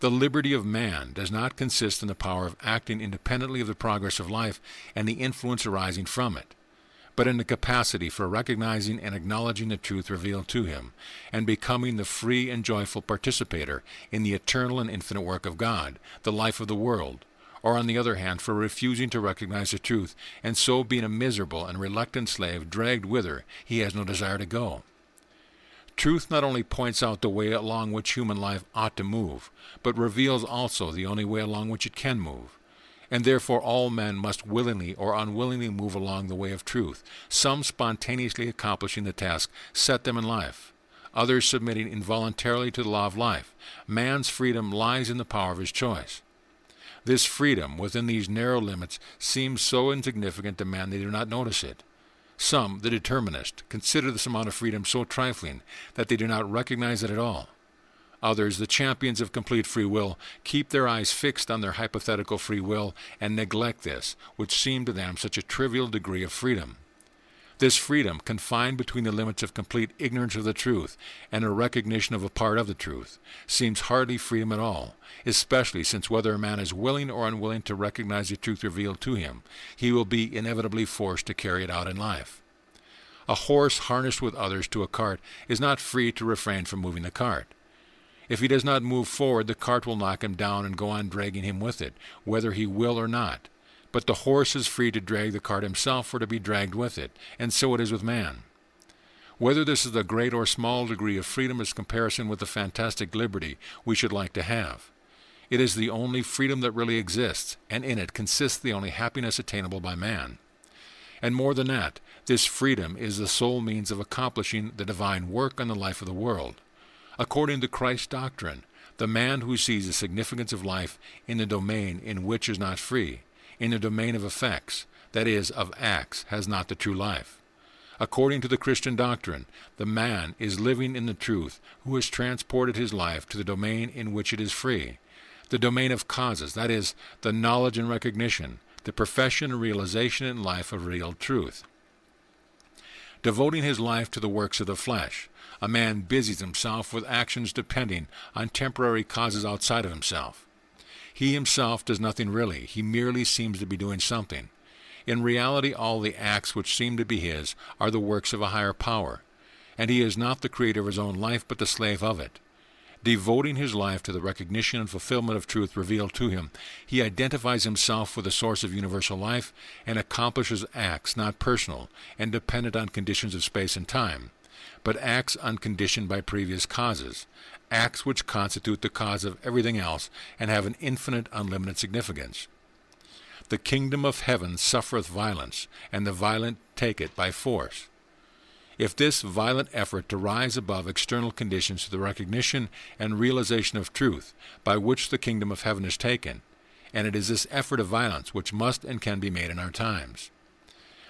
Speaker 1: The liberty of man does not consist in the power of acting independently of the progress of life and the influence arising from it, but in the capacity for recognizing and acknowledging the truth revealed to him, and becoming the free and joyful participator in the eternal and infinite work of God, the life of the world, or on the other hand for refusing to recognize the truth, and so being a miserable and reluctant slave dragged whither he has no desire to go. Truth not only points out the way along which human life ought to move, but reveals also the only way along which it can move. And therefore all men must willingly or unwillingly move along the way of truth, some spontaneously accomplishing the task set them in life, others submitting involuntarily to the law of life. Man's freedom lies in the power of his choice. This freedom within these narrow limits seems so insignificant to man they do not notice it. Some, the determinists, consider this amount of freedom so trifling that they do not recognize it at all. Others, the champions of complete free will, keep their eyes fixed on their hypothetical free will and neglect this, which seemed to them such a trivial degree of freedom. This freedom, confined between the limits of complete ignorance of the truth and a recognition of a part of the truth, seems hardly freedom at all, especially since whether a man is willing or unwilling to recognize the truth revealed to him, he will be inevitably forced to carry it out in life. A horse harnessed with others to a cart is not free to refrain from moving the cart. If he does not move forward, the cart will knock him down and go on dragging him with it, whether he will or not. But the horse is free to drag the cart himself or to be dragged with it, and so it is with man. Whether this is a great or small degree of freedom is comparison with the fantastic liberty we should like to have. It is the only freedom that really exists, and in it consists the only happiness attainable by man. And more than that, this freedom is the sole means of accomplishing the divine work on the life of the world. According to Christ's doctrine, the man who sees the significance of life in the domain in which is not free, in the domain of effects, that is, of acts, has not the true life. According to the Christian doctrine, the man is living in the truth who has transported his life to the domain in which it is free, the domain of causes, that is, the knowledge and recognition, the profession and realization in life of real truth. Devoting his life to the works of the flesh, a man busies himself with actions depending on temporary causes outside of himself. He himself does nothing really, he merely seems to be doing something. In reality, all the acts which seem to be his are the works of a higher power, and he is not the creator of his own life, but the slave of it. Devoting his life to the recognition and fulfillment of truth revealed to him, he identifies himself with the source of universal life and accomplishes acts not personal and dependent on conditions of space and time, but acts unconditioned by previous causes, acts which constitute the cause of everything else and have an infinite, unlimited significance. The kingdom of heaven suffereth violence, and the violent take it by force. If this violent effort to rise above external conditions to the recognition and realization of truth by which the kingdom of heaven is taken, and it is this effort of violence which must and can be made in our times.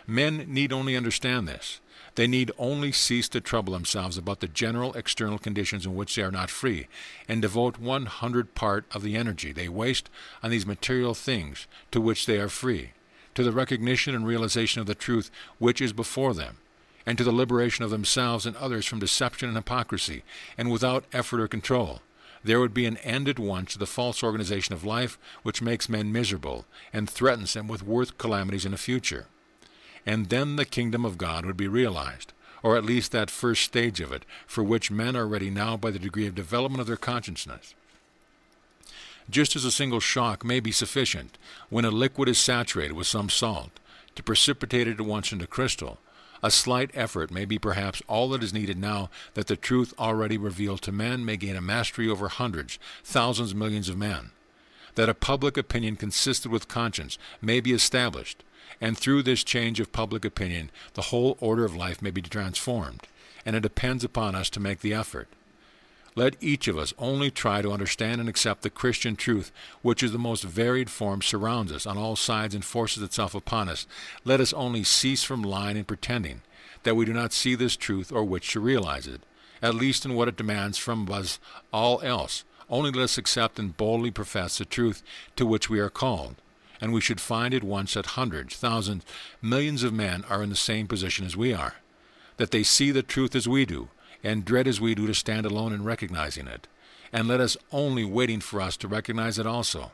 Speaker 1: Men need only understand this. They need only cease to trouble themselves about the general external conditions in which they are not free, and devote 100 part of the energy they waste on these material things to which they are free, to the recognition and realization of the truth which is before them, and to the liberation of themselves and others from deception and hypocrisy, and without effort or control. There would be an end at once to the false organization of life which makes men miserable and threatens them with worse calamities in the future. And then the kingdom of God would be realized, or at least that first stage of it, for which men are ready now by the degree of development of their consciousness. Just as a single shock may be sufficient, when a liquid is saturated with some salt, to precipitate it at once into crystal, a slight effort may be perhaps all that is needed now that the truth already revealed to men may gain a mastery over hundreds, thousands, millions of men. That a public opinion consistent with conscience may be established, and through this change of public opinion the whole order of life may be transformed, and it depends upon us to make the effort. Let each of us only try to understand and accept the Christian truth, which is the most varied form surrounds us on all sides and forces itself upon us. Let us only cease from lying and pretending that we do not see this truth or wish to realize it, at least in what it demands from us all else. Only let us accept and boldly profess the truth to which we are called, and we should find at once that hundreds, thousands, millions of men are in the same position as we are, that they see the truth as we do, and dread as we do to stand alone in recognizing it, and let us only waiting for us to recognize it also.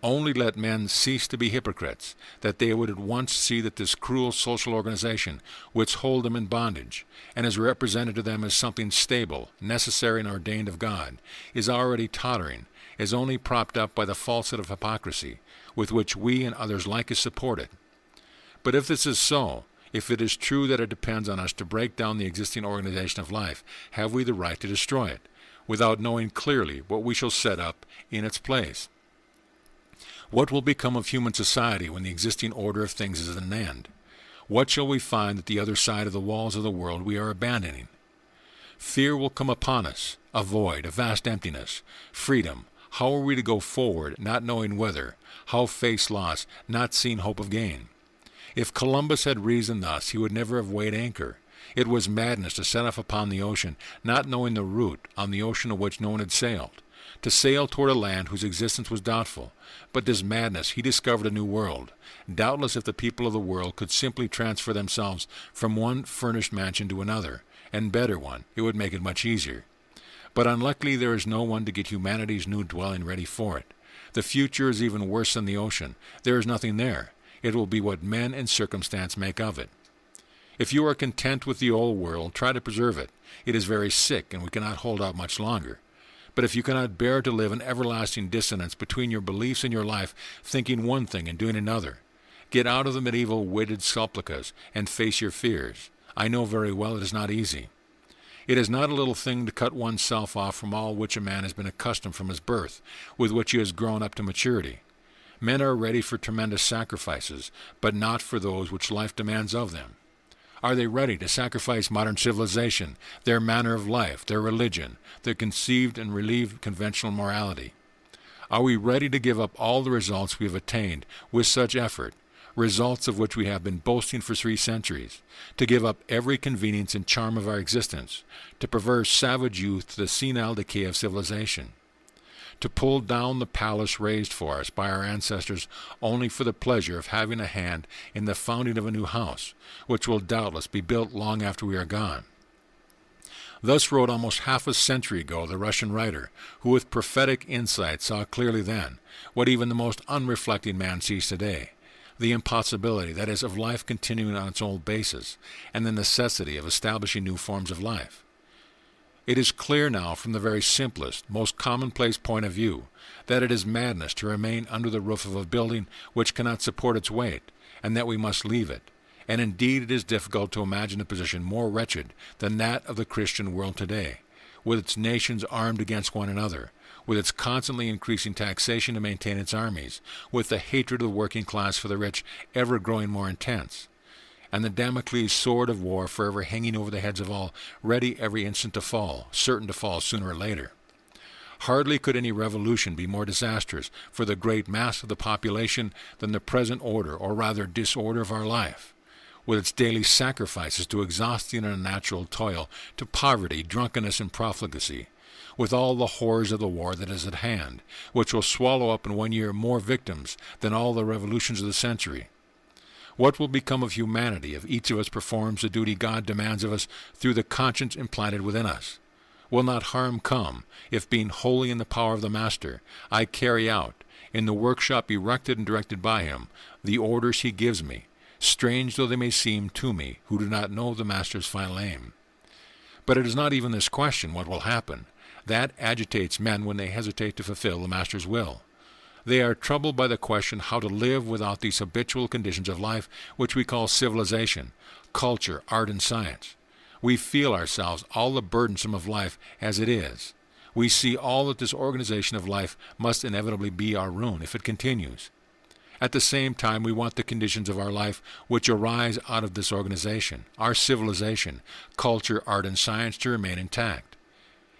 Speaker 1: Only let men cease to be hypocrites, that they would at once see that this cruel social organization, which hold them in bondage, and is represented to them as something stable, necessary, and ordained of God, is already tottering, is only propped up by the falsehood of hypocrisy, with which we and others like us support it. But if this is so, if it is true that it depends on us to break down the existing organization of life, have we the right to destroy it, without knowing clearly what we shall set up in its place? What will become of human society when the existing order of things is at an end? What shall we find at the other side of the walls of the world we are abandoning? Fear will come upon us, a void, a vast emptiness. Freedom, how are we to go forward, not knowing whither? How face loss, not seeing hope of gain? If Columbus had reasoned thus, he would never have weighed anchor. It was madness to set off upon the ocean, not knowing the route on the ocean of which no one had sailed, to sail toward a land whose existence was doubtful. But this madness, he discovered a new world. Doubtless if the people of the world could simply transfer themselves from one furnished mansion to another, and better one, it would make it much easier. But unluckily there is no one to get humanity's new dwelling ready for it. The future is even worse than the ocean. There is nothing there. It will be what men and circumstance make of it. If you are content with the old world, try to preserve it. It is very sick, and we cannot hold out much longer. But if you cannot bear to live in everlasting dissonance between your beliefs and your life, thinking one thing and doing another, get out of the medieval witted sepulchres and face your fears. I know very well it is not easy. It is not a little thing to cut oneself off from all which a man has been accustomed from his birth, with which he has grown up to maturity. Men are ready for tremendous sacrifices, but not for those which life demands of them. Are they ready to sacrifice modern civilization, their manner of life, their religion, their conceived and relieved conventional morality? Are we ready to give up all the results we have attained with such effort, results of which we have been boasting for 3 centuries, to give up every convenience and charm of our existence, to prefer savage youth to the senile decay of civilization, to pull down the palace raised for us by our ancestors only for the pleasure of having a hand in the founding of a new house, which will doubtless be built long after we are gone? Thus wrote almost half a century ago the Russian writer, who with prophetic insight saw clearly then what even the most unreflecting man sees today, the impossibility, that is, of life continuing on its old basis, and the necessity of establishing new forms of life. It is clear now from the very simplest, most commonplace point of view that it is madness to remain under the roof of a building which cannot support its weight, and that we must leave it. And indeed it is difficult to imagine a position more wretched than that of the Christian world today, with its nations armed against one another, with its constantly increasing taxation to maintain its armies, with the hatred of the working class for the rich ever growing more intense, and the Damocles' sword of war forever hanging over the heads of all, ready every instant to fall, certain to fall sooner or later. Hardly could any revolution be more disastrous for the great mass of the population than the present order, or rather disorder, of our life, with its daily sacrifices to exhausting and unnatural toil, to poverty, drunkenness, and profligacy, with all the horrors of the war that is at hand, which will swallow up in 1 year more victims than all the revolutions of the century. What will become of humanity if each of us performs the duty God demands of us through the conscience implanted within us? Will not harm come if, being wholly in the power of the Master, I carry out, in the workshop erected and directed by him, the orders he gives me, strange though they may seem to me who do not know the Master's final aim? But it is not even this question, what will happen, That agitates men when they hesitate to fulfill the Master's will. They are troubled by the question how to live without these habitual conditions of life which we call civilization, culture, art, and science. We feel ourselves all the burdensome of life as it is. We see all that this organization of life must inevitably be our ruin if it continues. At the same time, we want the conditions of our life which arise out of this organization, our civilization, culture, art, and science to remain intact.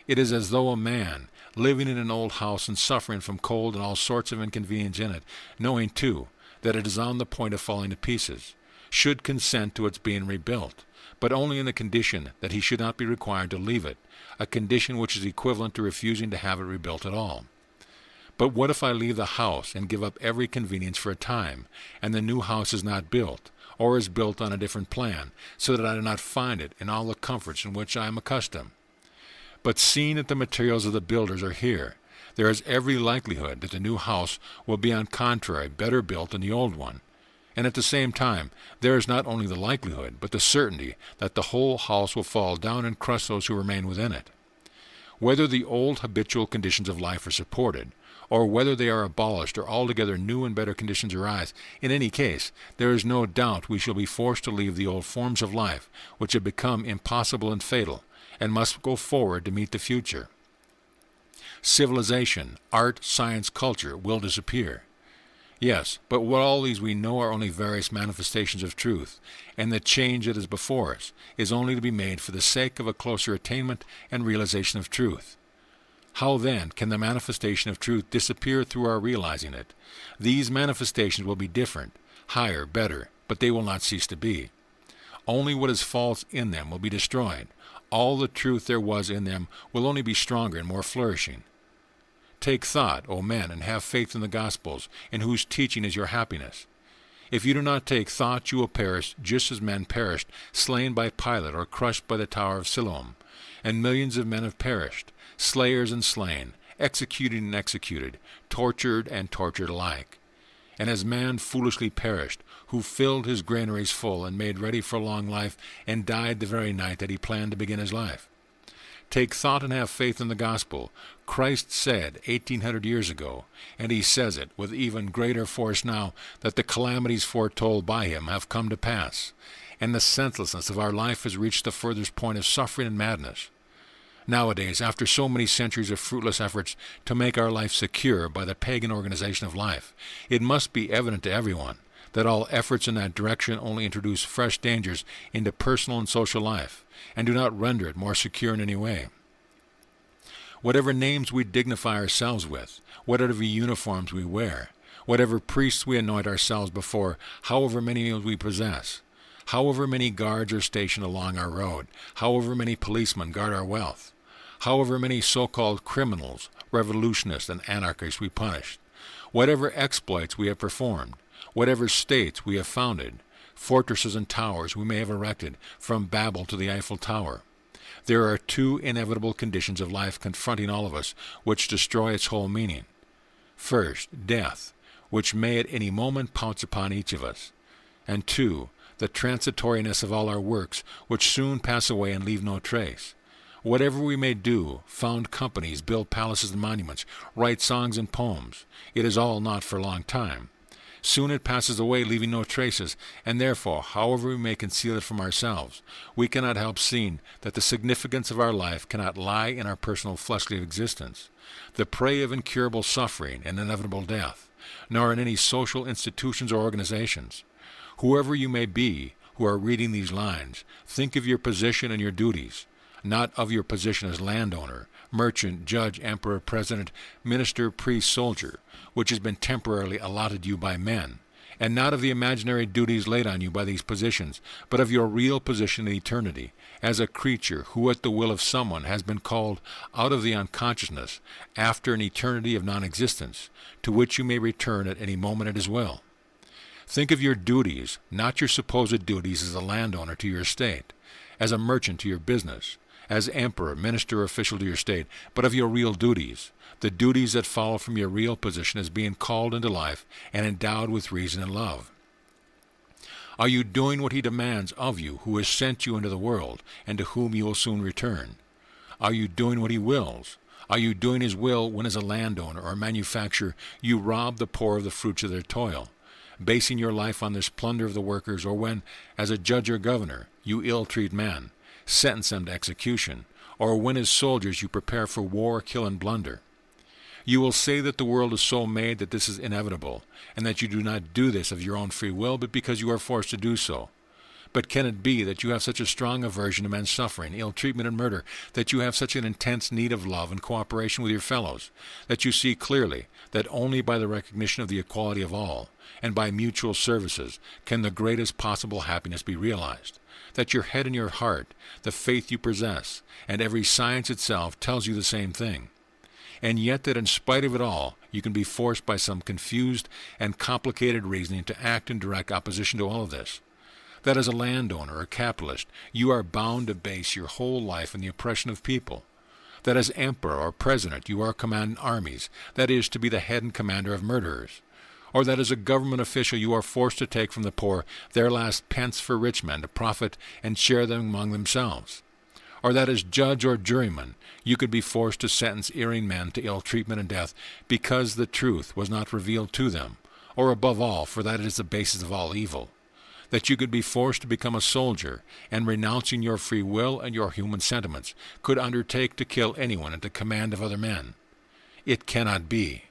Speaker 1: It is as though a man, living in an old house and suffering from cold and all sorts of inconvenience in it, knowing, too, that it is on the point of falling to pieces, should consent to its being rebuilt, but only in the condition that he should not be required to leave it, a condition which is equivalent to refusing to have it rebuilt at all. But what if I leave the house and give up every convenience for a time, and the new house is not built, or is built on a different plan, so that I do not find it in all the comforts in which I am accustomed? But seeing that the materials of the builders are here, there is every likelihood that the new house will be on contrary better built than the old one. And at the same time, there is not only the likelihood, but the certainty that the whole house will fall down and crush those who remain within it. Whether the old habitual conditions of life are supported, or whether they are abolished or altogether new and better conditions arise, in any case, there is no doubt we shall be forced to leave the old forms of life, which have become impossible and fatal, and must go forward to meet the future. Civilization, art, science, culture will disappear. Yes, but what all these we know are only various manifestations of truth, and the change that is before us is only to be made for the sake of a closer attainment and realization of truth. How then can the manifestation of truth disappear through our realizing it? These manifestations will be different, higher, better, but they will not cease to be. Only what is false in them will be destroyed. All the truth there was in them will only be stronger and more flourishing. Take thought, O men, and have faith in the Gospels, in whose teaching is your happiness. If you do not take thought, you will perish just as men perished, slain by Pilate or crushed by the Tower of Siloam. And millions of men have perished, slayers and slain, executed and executed, tortured and tortured alike. And as man foolishly perished, who filled his granaries full and made ready for long life, and died the very night that he planned to begin his life. Take thought and have faith in the gospel. Christ said 1800 years ago, and he says it with even greater force now, that the calamities foretold by him have come to pass, and the senselessness of our life has reached the furthest point of suffering and madness. Nowadays, after so many centuries of fruitless efforts to make our life secure by the pagan organization of life, it must be evident to everyone that all efforts in that direction only introduce fresh dangers into personal and social life, and do not render it more secure in any way. Whatever names we dignify ourselves with, whatever uniforms we wear, whatever priests we anoint ourselves before, however many we possess, however many guards are stationed along our road, however many policemen guard our wealth, however many so-called criminals, revolutionists, and anarchists we punish, whatever exploits we have performed, whatever states we have founded, fortresses and towers we may have erected, from Babel to the Eiffel Tower, there are two inevitable conditions of life confronting all of us which destroy its whole meaning. First, death, which may at any moment pounce upon each of us. And two, the transitoriness of all our works, which soon pass away and leave no trace. Whatever we may do, found companies, build palaces and monuments, write songs and poems, it is all not for a long time. Soon it passes away, leaving no traces, and therefore, however we may conceal it from ourselves, we cannot help seeing that the significance of our life cannot lie in our personal fleshly existence, the prey of incurable suffering and inevitable death, nor in any social institutions or organizations. Whoever you may be who are reading these lines, think of your position and your duties, not of your position as landowner, merchant, judge, emperor, president, minister, priest, soldier, which has been temporarily allotted you by men, and not of the imaginary duties laid on you by these positions, but of your real position in eternity, as a creature who at the will of someone has been called out of the unconsciousness after an eternity of non-existence, to which you may return at any moment at his will. Think of your duties, not your supposed duties as a landowner to your estate, as a merchant to your business, as emperor, minister, or official to your state, but of your real duties, the duties that follow from your real position as being called into life and endowed with reason and love. Are you doing what he demands of you, who has sent you into the world, and to whom you will soon return? Are you doing what he wills? Are you doing his will when as a landowner or manufacturer you rob the poor of the fruits of their toil, basing your life on this plunder of the workers, or when, as a judge or governor, you ill-treat men, sentence them to execution, or when as soldiers you prepare for war, kill, and blunder? You will say that the world is so made that this is inevitable, and that you do not do this of your own free will, but because you are forced to do so. But can it be that you have such a strong aversion to men's suffering, ill-treatment, and murder, that you have such an intense need of love and cooperation with your fellows, that you see clearly that only by the recognition of the equality of all, and by mutual services, can the greatest possible happiness be realized? That your head and your heart, the faith you possess, and every science itself tells you the same thing? And yet that in spite of it all, you can be forced by some confused and complicated reasoning to act in direct opposition to all of this? That as a landowner or capitalist, you are bound to base your whole life on the oppression of people? That as emperor or president, you are commanding armies, that is, to be the head and commander of murderers? Or that as a government official you are forced to take from the poor their last pence for rich men to profit and share them among themselves? Or that as judge or juryman you could be forced to sentence erring men to ill treatment and death because the truth was not revealed to them, or above all, for that it is the basis of all evil? That you could be forced to become a soldier, and renouncing your free will and your human sentiments, could undertake to kill anyone at the command of other men? It cannot be.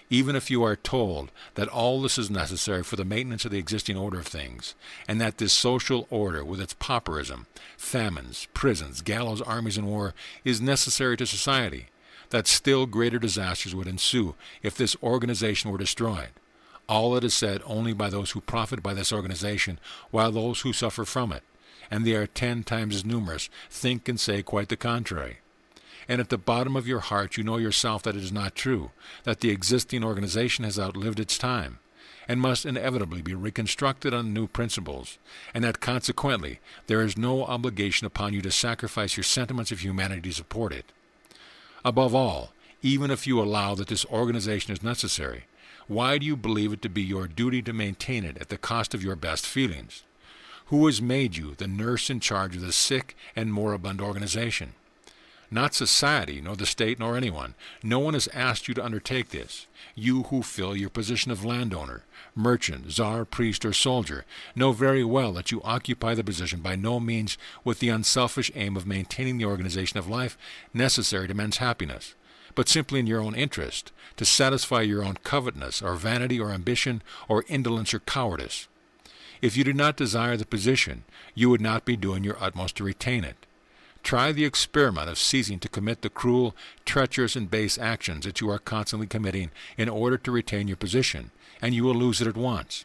Speaker 1: Even if you are told that all this is necessary for the maintenance of the existing order of things, and that this social order, with its pauperism, famines, prisons, gallows, armies, and war, is necessary to society, that still greater disasters would ensue if this organization were destroyed. All it is said only by those who profit by this organization, while those who suffer from it, and they are 10 times as numerous, think and say quite the contrary. And at the bottom of your heart you know yourself that it is not true, that the existing organization has outlived its time, and must inevitably be reconstructed on new principles, and that consequently there is no obligation upon you to sacrifice your sentiments of humanity to support it. Above all, even if you allow that this organization is necessary, why do you believe it to be your duty to maintain it at the cost of your best feelings? Who has made you the nurse in charge of the sick and moribund organization? Not society, nor the state, nor anyone. No one has asked you to undertake this. You who fill your position of landowner, merchant, czar, priest, or soldier, know very well that you occupy the position by no means with the unselfish aim of maintaining the organization of life necessary to men's happiness, but simply in your own interest, to satisfy your own covetousness, or vanity, or ambition, or indolence, or cowardice. If you did not desire the position, you would not be doing your utmost to retain it. Try the experiment of ceasing to commit the cruel, treacherous, and base actions that you are constantly committing in order to retain your position, and you will lose it at once.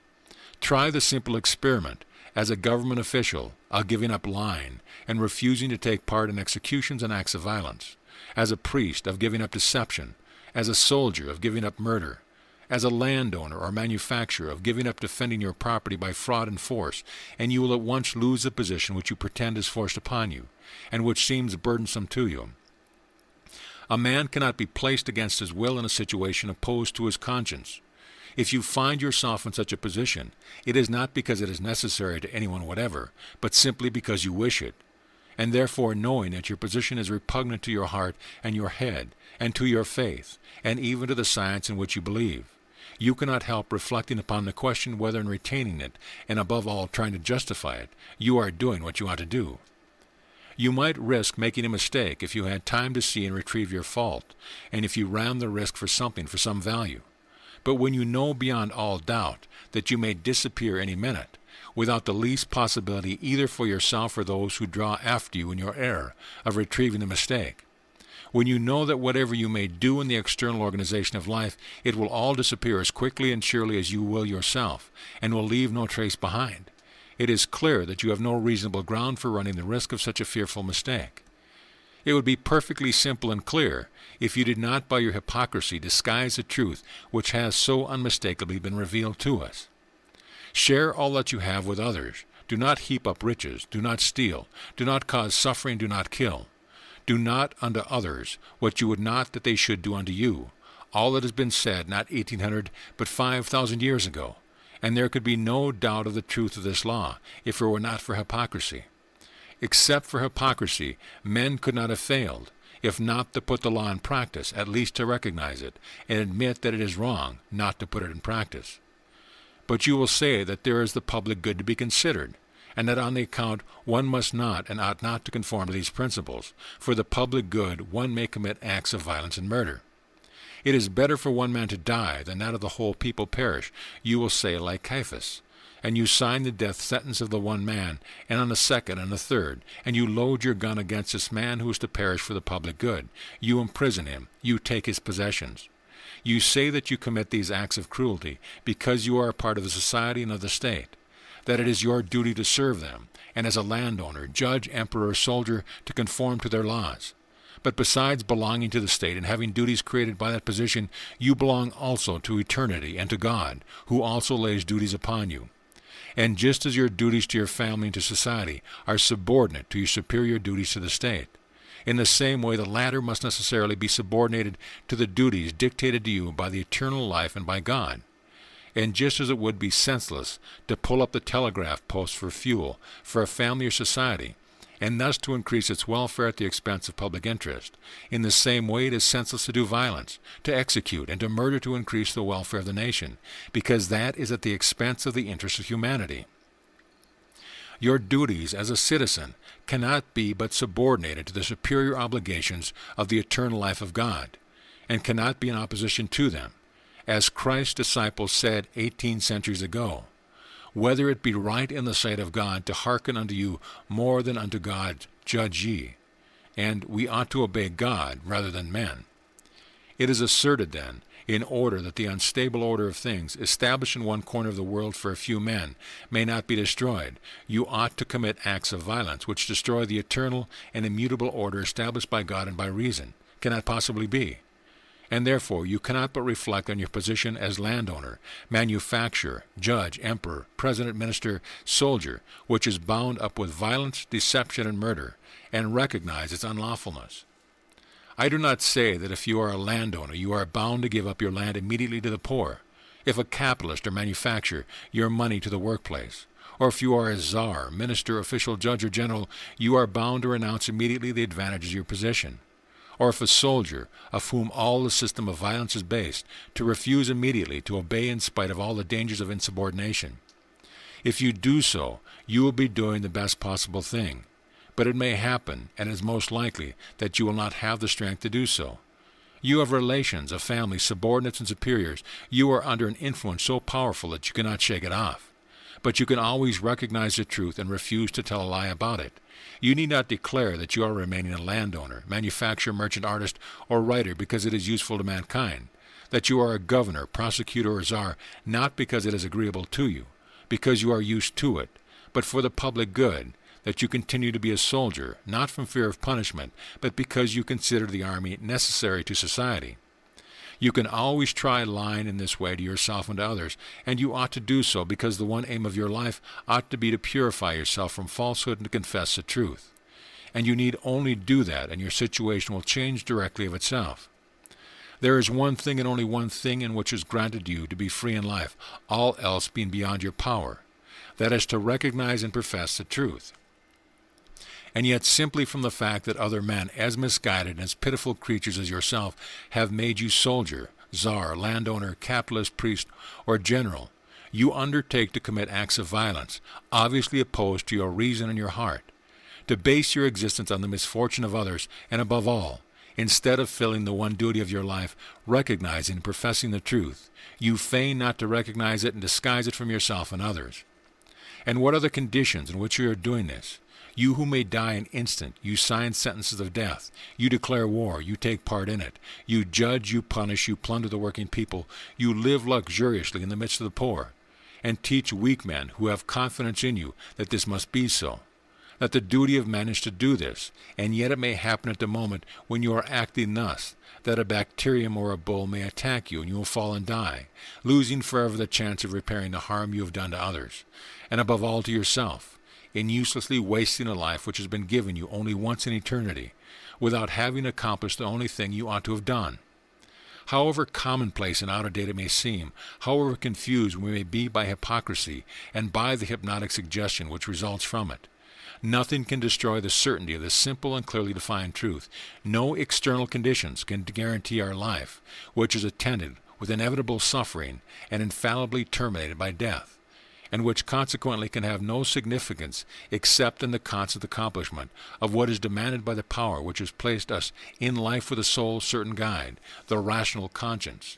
Speaker 1: Try the simple experiment, as a government official, of giving up lying and refusing to take part in executions and acts of violence, as a priest of giving up deception, as a soldier of giving up murder, as a landowner or manufacturer of giving up defending your property by fraud and force, and you will at once lose the position which you pretend is forced upon you, and which seems burdensome to you. A man cannot be placed against his will in a situation opposed to his conscience. If you find yourself in such a position, it is not because it is necessary to anyone whatever, but simply because you wish it, and therefore knowing that your position is repugnant to your heart and your head, and to your faith, and even to the science in which you believe, you cannot help reflecting upon the question whether in retaining it, and above all trying to justify it, you are doing what you ought to do. You might risk making a mistake if you had time to see and retrieve your fault, and if you ran the risk for something for some value. But when you know beyond all doubt that you may disappear any minute, without the least possibility either for yourself or those who draw after you in your error of retrieving the mistake, when you know that whatever you may do in the external organization of life, it will all disappear as quickly and surely as you will yourself, and will leave no trace behind, it is clear that you have no reasonable ground for running the risk of such a fearful mistake. It would be perfectly simple and clear if you did not by your hypocrisy disguise the truth which has so unmistakably been revealed to us. Share all that you have with others. Do not heap up riches. Do not steal. Do not cause suffering. Do not kill. Do not unto others what you would not that they should do unto you. All that has been said, not 1800, but 5,000 years ago. And there could be no doubt of the truth of this law, if it were not for hypocrisy. Except for hypocrisy, men could not have failed, if not to put the law in practice, at least to recognize it, and admit that it is wrong not to put it in practice. But you will say that there is the public good to be considered, and that on the account one must not and ought not to conform to these principles. For the public good one may commit acts of violence and murder. It is better for one man to die than that of the whole people perish, you will say, like Caiaphas. And you sign the death sentence of the one man, and on the second and the third, and you load your gun against this man who is to perish for the public good. You imprison him, you take his possessions. You say that you commit these acts of cruelty because you are a part of the society and of the state, that it is your duty to serve them, and as a landowner, judge, emperor, soldier, to conform to their laws. But besides belonging to the state and having duties created by that position, you belong also to eternity and to God, who also lays duties upon you. And just as your duties to your family and to society are subordinate to your superior duties to the state, in the same way the latter must necessarily be subordinated to the duties dictated to you by the eternal life and by God. And just as it would be senseless to pull up the telegraph post for fuel for a family or society, and thus to increase its welfare at the expense of public interest, in the same way it is senseless to do violence, to execute, and to murder to increase the welfare of the nation, because that is at the expense of the interests of humanity. Your duties as a citizen cannot be but subordinated to the superior obligations of the eternal life of God, and cannot be in opposition to them, as Christ's disciples said 18 centuries ago. Whether it be right in the sight of God to hearken unto you more than unto God, judge ye. And we ought to obey God rather than men. It is asserted, then, in order that the unstable order of things, established in one corner of the world for a few men, may not be destroyed, you ought to commit acts of violence which destroy the eternal and immutable order established by God and by reason. Cannot possibly be. And therefore you cannot but reflect on your position as landowner, manufacturer, judge, emperor, president, minister, soldier, which is bound up with violence, deception, and murder, and recognize its unlawfulness. I do not say that if you are a landowner you are bound to give up your land immediately to the poor, if a capitalist or manufacturer, your money to the workplace, or if you are a czar, minister, official, judge, or general, you are bound to renounce immediately the advantages of your position. Or if a soldier, of whom all the system of violence is based, to refuse immediately to obey in spite of all the dangers of insubordination. If you do so, you will be doing the best possible thing, but it may happen, and is most likely, that you will not have the strength to do so. You have relations, a family, subordinates, and superiors. You are under an influence so powerful that you cannot shake it off. But you can always recognize the truth and refuse to tell a lie about it. You need not declare that you are remaining a landowner, manufacturer, merchant, artist, or writer because it is useful to mankind, that you are a governor, prosecutor, or czar, not because it is agreeable to you, because you are used to it, but for the public good, that you continue to be a soldier, not from fear of punishment, but because you consider the army necessary to society. You can always try lying in this way to yourself and to others, and you ought to do so because the one aim of your life ought to be to purify yourself from falsehood and to confess the truth. And you need only do that, and your situation will change directly of itself. There is one thing and only one thing in which is granted you to be free in life, all else being beyond your power. That is to recognize and profess the truth. And yet simply from the fact that other men, as misguided and as pitiful creatures as yourself, have made you soldier, czar, landowner, capitalist, priest, or general, you undertake to commit acts of violence, obviously opposed to your reason and your heart, to base your existence on the misfortune of others, and above all, instead of filling the one duty of your life, recognizing and professing the truth, you feign not to recognize it and disguise it from yourself and others. And what are the conditions in which you are doing this? You who may die an instant, you sign sentences of death, you declare war, you take part in it, you judge, you punish, you plunder the working people, you live luxuriously in the midst of the poor, and teach weak men who have confidence in you that this must be so, that the duty of men is to do this, and yet it may happen at the moment when you are acting thus, that a bacterium or a bull may attack you and you will fall and die, losing forever the chance of repairing the harm you have done to others, and above all to yourself, in uselessly wasting a life which has been given you only once in eternity, without having accomplished the only thing you ought to have done. However commonplace and out of date it may seem, however confused we may be by hypocrisy and by the hypnotic suggestion which results from it, Nothing can destroy the certainty of this simple and clearly defined truth. No external conditions can guarantee our life, which is attended with inevitable suffering and infallibly terminated by death, and which consequently can have no significance except in the constant accomplishment of what is demanded by the power which has placed us in life with a sole certain guide, the rational conscience.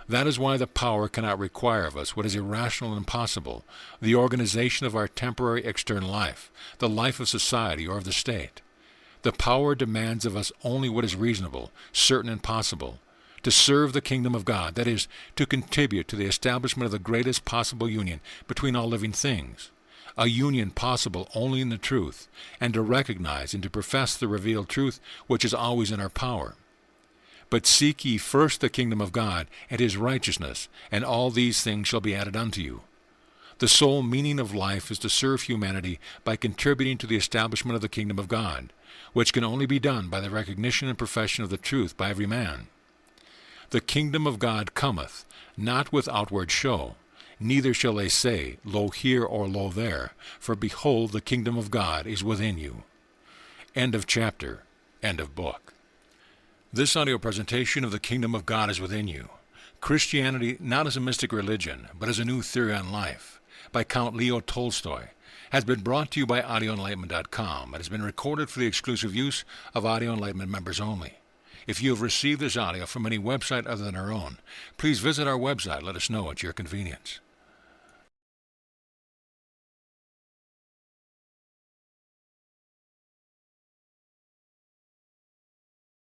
Speaker 1: That is why the power cannot require of us what is irrational and impossible, the organization of our temporary external life, the life of society or of the state. The power demands of us only what is reasonable, certain, and possible, to serve the kingdom of God, that is, to contribute to the establishment of the greatest possible union between all living things, a union possible only in the truth, and to recognize and to profess the revealed truth which is always in our power. But seek ye first the kingdom of God and his righteousness, and all these things shall be added unto you. The sole meaning of life is to serve humanity by contributing to the establishment of the kingdom of God, which can only be done by the recognition and profession of the truth by every man. The kingdom of God cometh, not with outward show, neither shall they say, Lo here or lo there, for behold, the kingdom of God is within you. End of chapter. End of book. This audio presentation of The Kingdom of God is Within You, Christianity not as a mystic religion, but as a new theory on life, by Count Leo Tolstoy, has been brought to you by AudioEnlightenment.com and has been recorded for the exclusive use of Audio Enlightenment members only. If you have received this audio from any website other than our own, please visit our website. Let us know at your convenience.